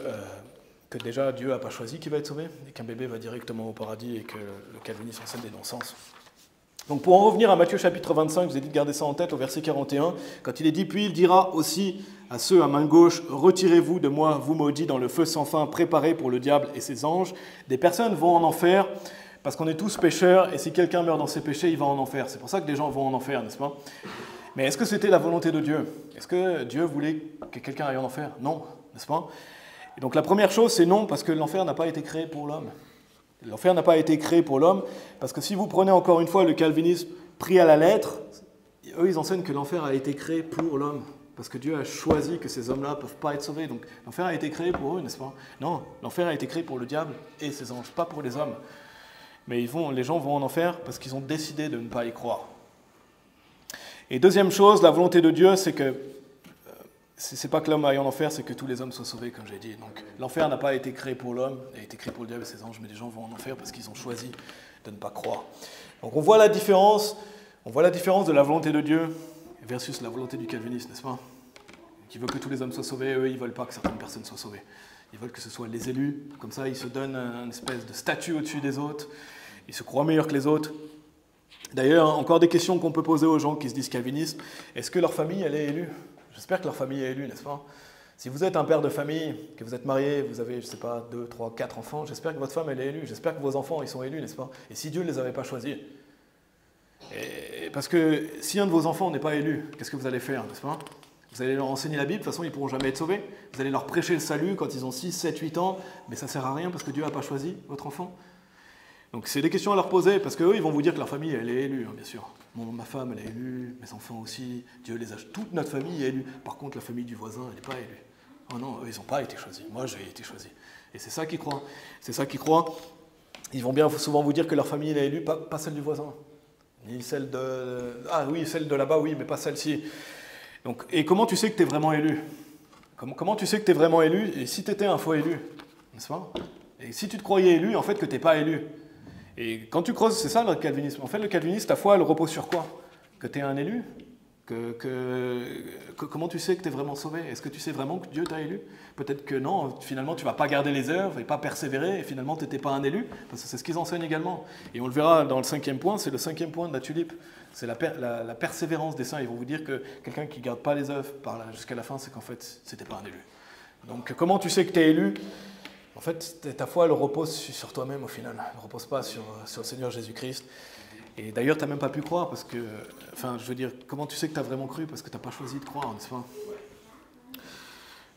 déjà Dieu n'a pas choisi qu'il va être sauvé et qu'un bébé va directement au paradis et que le calvinisme enseigne des non-sens. Donc pour en revenir à Matthieu chapitre 25, je vous ai dit de garder ça en tête au verset 41, quand il est dit « Puis il dira aussi à ceux à main gauche, retirez-vous de moi, vous maudits, dans le feu sans fin, préparé pour le diable et ses anges. » Des personnes vont en enfer parce qu'on est tous pécheurs, et si quelqu'un meurt dans ses péchés, il va en enfer. C'est pour ça que des gens vont en enfer, n'est-ce pas? Mais est-ce que c'était la volonté de Dieu? Est-ce que Dieu voulait que quelqu'un aille en enfer? Non, n'est-ce pas? Et donc la première chose, c'est non, parce que l'enfer n'a pas été créé pour l'homme. L'enfer n'a pas été créé pour l'homme, parce que si vous prenez encore une fois le calvinisme pris à la lettre, eux ils enseignent que l'enfer a été créé pour l'homme, parce que Dieu a choisi que ces hommes-là ne peuvent pas être sauvés. Donc l'enfer a été créé pour eux, n'est-ce pas? Non, l'enfer a été créé pour le diable et ses anges, pas pour les hommes. Mais les gens vont en enfer parce qu'ils ont décidé de ne pas y croire. Et deuxième chose, la volonté de Dieu, c'est que c'est pas que l'homme aille en enfer, c'est que tous les hommes soient sauvés, comme j'ai dit. Donc l'enfer n'a pas été créé pour l'homme, il a été créé pour le diable et ses anges, mais les gens vont en enfer parce qu'ils ont choisi de ne pas croire. Donc on voit la différence de la volonté de Dieu versus la volonté du calvinisme, n'est-ce pas? Qui veut que tous les hommes soient sauvés, eux ils ne veulent pas que certaines personnes soient sauvées. Ils veulent que ce soit les élus, comme ça ils se donnent une espèce de statut au-dessus des autres, ils se croient meilleurs que les autres. D'ailleurs, encore des questions qu'on peut poser aux gens qui se disent calvinistes. Est-ce que leur famille, elle est élue? J'espère que leur famille est élue, n'est-ce pas? Si vous êtes un père de famille, que vous êtes marié, vous avez, je ne sais pas, 2, 3, 4 enfants, j'espère que votre femme, elle est élue. J'espère que vos enfants, ils sont élus, n'est-ce pas? Et si Dieu ne les avait pas choisis? Parce que si un de vos enfants n'est pas élu, qu'est-ce que vous allez faire, n'est-ce pas? Vous allez leur enseigner la Bible, de toute façon, ils ne pourront jamais être sauvés. Vous allez leur prêcher le salut quand ils ont 6, 7, 8 ans, mais ça ne sert à rien parce que Dieu n'a pas choisi votre enfant. Donc c'est des questions à leur poser, parce qu'eux, ils vont vous dire que leur famille, elle est élue, hein, bien sûr. Ma femme, elle est élue, mes enfants aussi, Dieu les a... Toute notre famille est élue. Par contre, la famille du voisin, elle n'est pas élue. Oh non, eux, ils n'ont pas été choisis. Moi, j'ai été choisi. Et c'est ça qu'ils croient. C'est ça qu'ils croient. Ils vont bien souvent vous dire que leur famille, elle est élue, pas celle du voisin. Ni celle de... Ah oui, celle de là-bas, oui, mais pas celle-ci. Donc, et comment tu sais que tu es vraiment élu? Comment tu sais que tu es vraiment élu? Et si tu étais un faux élu, n'est-ce pas? Et si tu te croyais élu, en fait, que tu n'es pas élu. Et quand tu creuses, c'est ça le calvinisme. En fait, le calvinisme, ta foi, elle repose sur quoi? Que tu es un élu? Comment tu sais que tu es vraiment sauvé? Est-ce que tu sais vraiment que Dieu t'a élu? Peut-être que non, finalement tu ne vas pas garder les œuvres et pas persévérer, et finalement tu n'étais pas un élu, parce que c'est ce qu'ils enseignent également. Et on le verra dans le 5e point, c'est le 5e point de la tulipe. C'est la persévérance des saints. Ils vont vous dire que quelqu'un qui ne garde pas les œuvres jusqu'à la fin, c'est qu'en fait, c'était pas un élu. Donc comment tu sais que tu es élu? En fait, ta foi, elle repose sur toi-même au final. Elle ne repose pas sur le Seigneur Jésus-Christ. Et d'ailleurs, tu n'as même pas pu croire parce que... Enfin, je veux dire, comment tu sais que tu as vraiment cru? Parce que tu n'as pas choisi de croire, n'est-ce pas?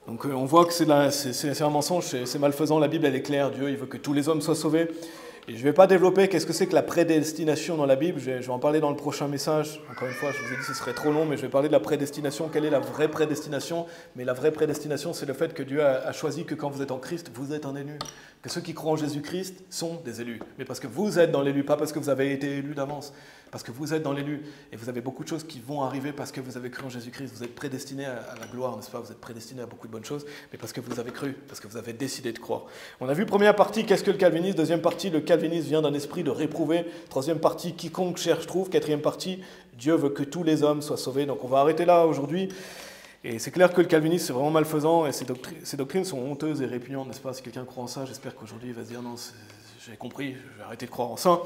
Donc on voit que c'est un mensonge, c'est malfaisant. La Bible, elle est claire. Dieu, il veut que tous les hommes soient sauvés. Et je ne vais pas développer qu'est-ce que c'est que la prédestination dans la Bible. Je vais en parler dans le prochain message. Encore une fois, je vous ai dit que ce serait trop long, mais je vais parler de la prédestination. Quelle est la vraie prédestination? Mais la vraie prédestination, c'est le fait que Dieu a choisi que quand vous êtes en Christ, vous êtes un élu. Que ceux qui croient en Jésus-Christ sont des élus. Mais parce que vous êtes dans l'élu, pas parce que vous avez été élu d'avance. Parce que vous êtes dans l'élu. Et vous avez beaucoup de choses qui vont arriver parce que vous avez cru en Jésus-Christ. Vous êtes prédestinés à la gloire, n'est-ce pas? Vous êtes prédestinés à beaucoup de bonnes choses, mais parce que vous avez cru, parce que vous avez décidé de croire. On a vu première partie, qu'est-ce que le calvinisme? Deuxième partie, le calvinisme vient d'un esprit de réprouvé. Troisième partie, quiconque cherche trouve. Quatrième partie, Dieu veut que tous les hommes soient sauvés. Donc on va arrêter là aujourd'hui. Et c'est clair que le calvinisme, c'est vraiment malfaisant et ces doctrines sont honteuses et répugnantes, n'est-ce pas? Si quelqu'un croit en ça, j'espère qu'aujourd'hui il va se dire non, j'ai compris, je vais arrêter de croire en ça.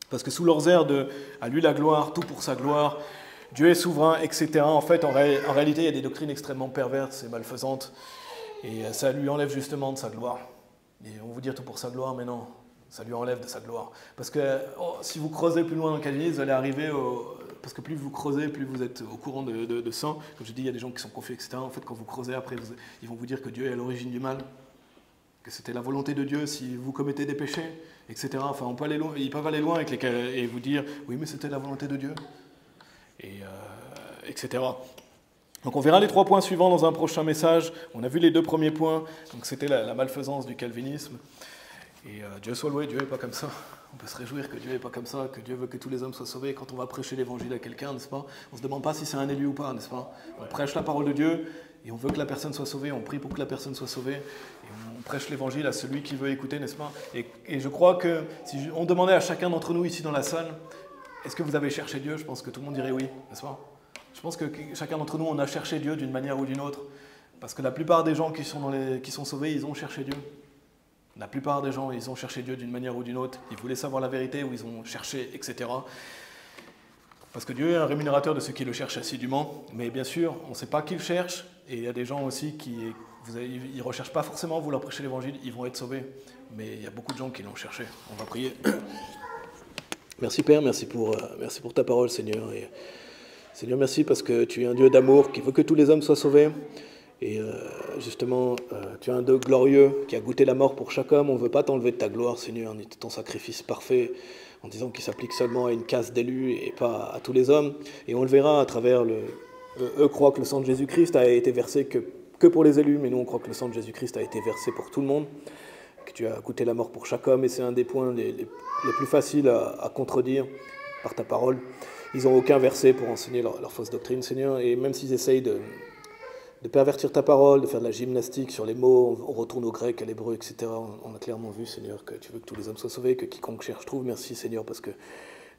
Parce que sous leurs airs de « à lui la gloire, tout pour sa gloire », Dieu est souverain, etc. En fait, en réalité, il y a des doctrines extrêmement perverses et malfaisantes. Et ça lui enlève justement de sa gloire. Et on va vous dire tout pour sa gloire, mais non, ça lui enlève de sa gloire. Parce que si vous creusez plus loin dans le calvinisme, vous allez arriver au... Parce que plus vous creusez, plus vous êtes au courant de ça. Comme je dis, il y a des gens qui sont confus, etc. En fait, quand vous creusez, après, ils vont vous dire que Dieu est à l'origine du mal, que c'était la volonté de Dieu si vous commettez des péchés, etc. Enfin, ils peuvent aller loin et vous dire, oui, mais c'était la volonté de Dieu, etc. Donc on verra les 3 points suivants dans un prochain message. On a vu les 2 premiers points, donc c'était la malfaisance du calvinisme. Et Dieu soit loué, Dieu n'est pas comme ça. On peut se réjouir que Dieu n'est pas comme ça, que Dieu veut que tous les hommes soient sauvés. Quand on va prêcher l'évangile à quelqu'un, n'est-ce pas? On ne se demande pas si c'est un élu ou pas, n'est-ce pas? On prêche la parole de Dieu et on veut que la personne soit sauvée, on prie pour que la personne soit sauvée. Et on prêche l'évangile à celui qui veut écouter, n'est-ce pas? Et je crois que si on demandait à chacun d'entre nous ici dans la salle, est-ce que vous avez cherché Dieu? Je pense que tout le monde dirait oui, n'est-ce pas? Je pense que chacun d'entre nous, on a cherché Dieu d'une manière ou d'une autre. Parce que la plupart des gens qui sont sauvés, ils ont cherché Dieu. La plupart des gens, ils ont cherché Dieu d'une manière ou d'une autre. Ils voulaient savoir la vérité ou ils ont cherché, etc. Parce que Dieu est un rémunérateur de ceux qui le cherchent assidûment. Mais bien sûr, on ne sait pas qui le cherche. Et il y a des gens aussi qui ne recherchent pas forcément vous leur prêcher l'évangile. Ils vont être sauvés. mais il y a beaucoup de gens qui l'ont cherché. On va prier. Merci Père, merci pour ta parole Seigneur. Et, Seigneur, merci parce que tu es un Dieu d'amour qui veut que tous les hommes soient sauvés. Et justement, tu es un Dieu glorieux qui a goûté la mort pour chaque homme. On ne veut pas t'enlever de ta gloire Seigneur, ni de ton sacrifice parfait, en disant qu'il s'applique seulement à une caste d'élus et pas à tous les hommes. Et on le verra à travers eux croient que le sang de Jésus-Christ a été versé que pour les élus, mais nous on croit que le sang de Jésus-Christ a été versé pour tout le monde, que tu as goûté la mort pour chaque homme, et c'est un des points les plus faciles à contredire par ta parole. Ils n'ont aucun verset pour enseigner leur fausse doctrine, Seigneur, et même s'ils essayent de pervertir ta parole, de faire de la gymnastique sur les mots, on retourne au grec, à l'hébreu, etc. On a clairement vu, Seigneur, que tu veux que tous les hommes soient sauvés, que quiconque cherche trouve. Merci, Seigneur, parce que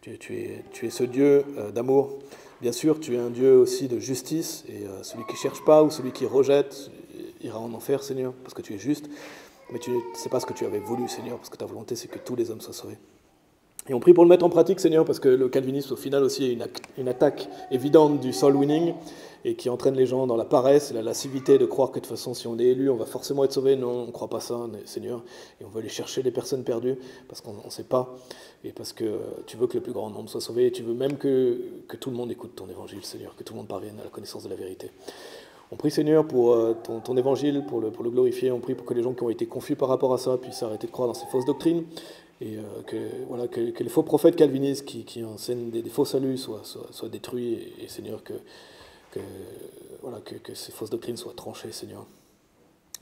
tu es ce Dieu d'amour. Bien sûr, tu es un Dieu aussi de justice, et celui qui ne cherche pas ou celui qui rejette ira en enfer, Seigneur, parce que tu es juste. Mais ce n'est pas ce que tu avais voulu, Seigneur, parce que ta volonté, c'est que tous les hommes soient sauvés. Et on prie pour le mettre en pratique, Seigneur, parce que le calvinisme, au final, aussi, est une attaque évidente du soul winning, et qui entraîne les gens dans la paresse et la lascivité de croire que de toute façon, si on est élu, on va forcément être sauvé. Non, on ne croit pas ça, Seigneur. Et on veut aller chercher les personnes perdues, parce qu'on ne sait pas, et parce que tu veux que le plus grand nombre soit sauvé, et tu veux même que tout le monde écoute ton évangile, Seigneur, que tout le monde parvienne à la connaissance de la vérité. On prie, Seigneur, pour ton évangile, pour le glorifier. On prie pour que les gens qui ont été confus par rapport à ça puissent arrêter de croire dans ces fausses doctrines. Et que les faux prophètes calvinistes qui enseignent des faux saluts soient détruits. Et Seigneur, que ces fausses doctrines soient tranchées, Seigneur.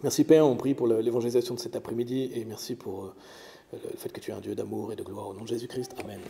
Merci, Père. On prie pour l'évangélisation de cet après-midi. Et merci pour le fait que tu es un Dieu d'amour et de gloire. Au nom de Jésus-Christ. Amen.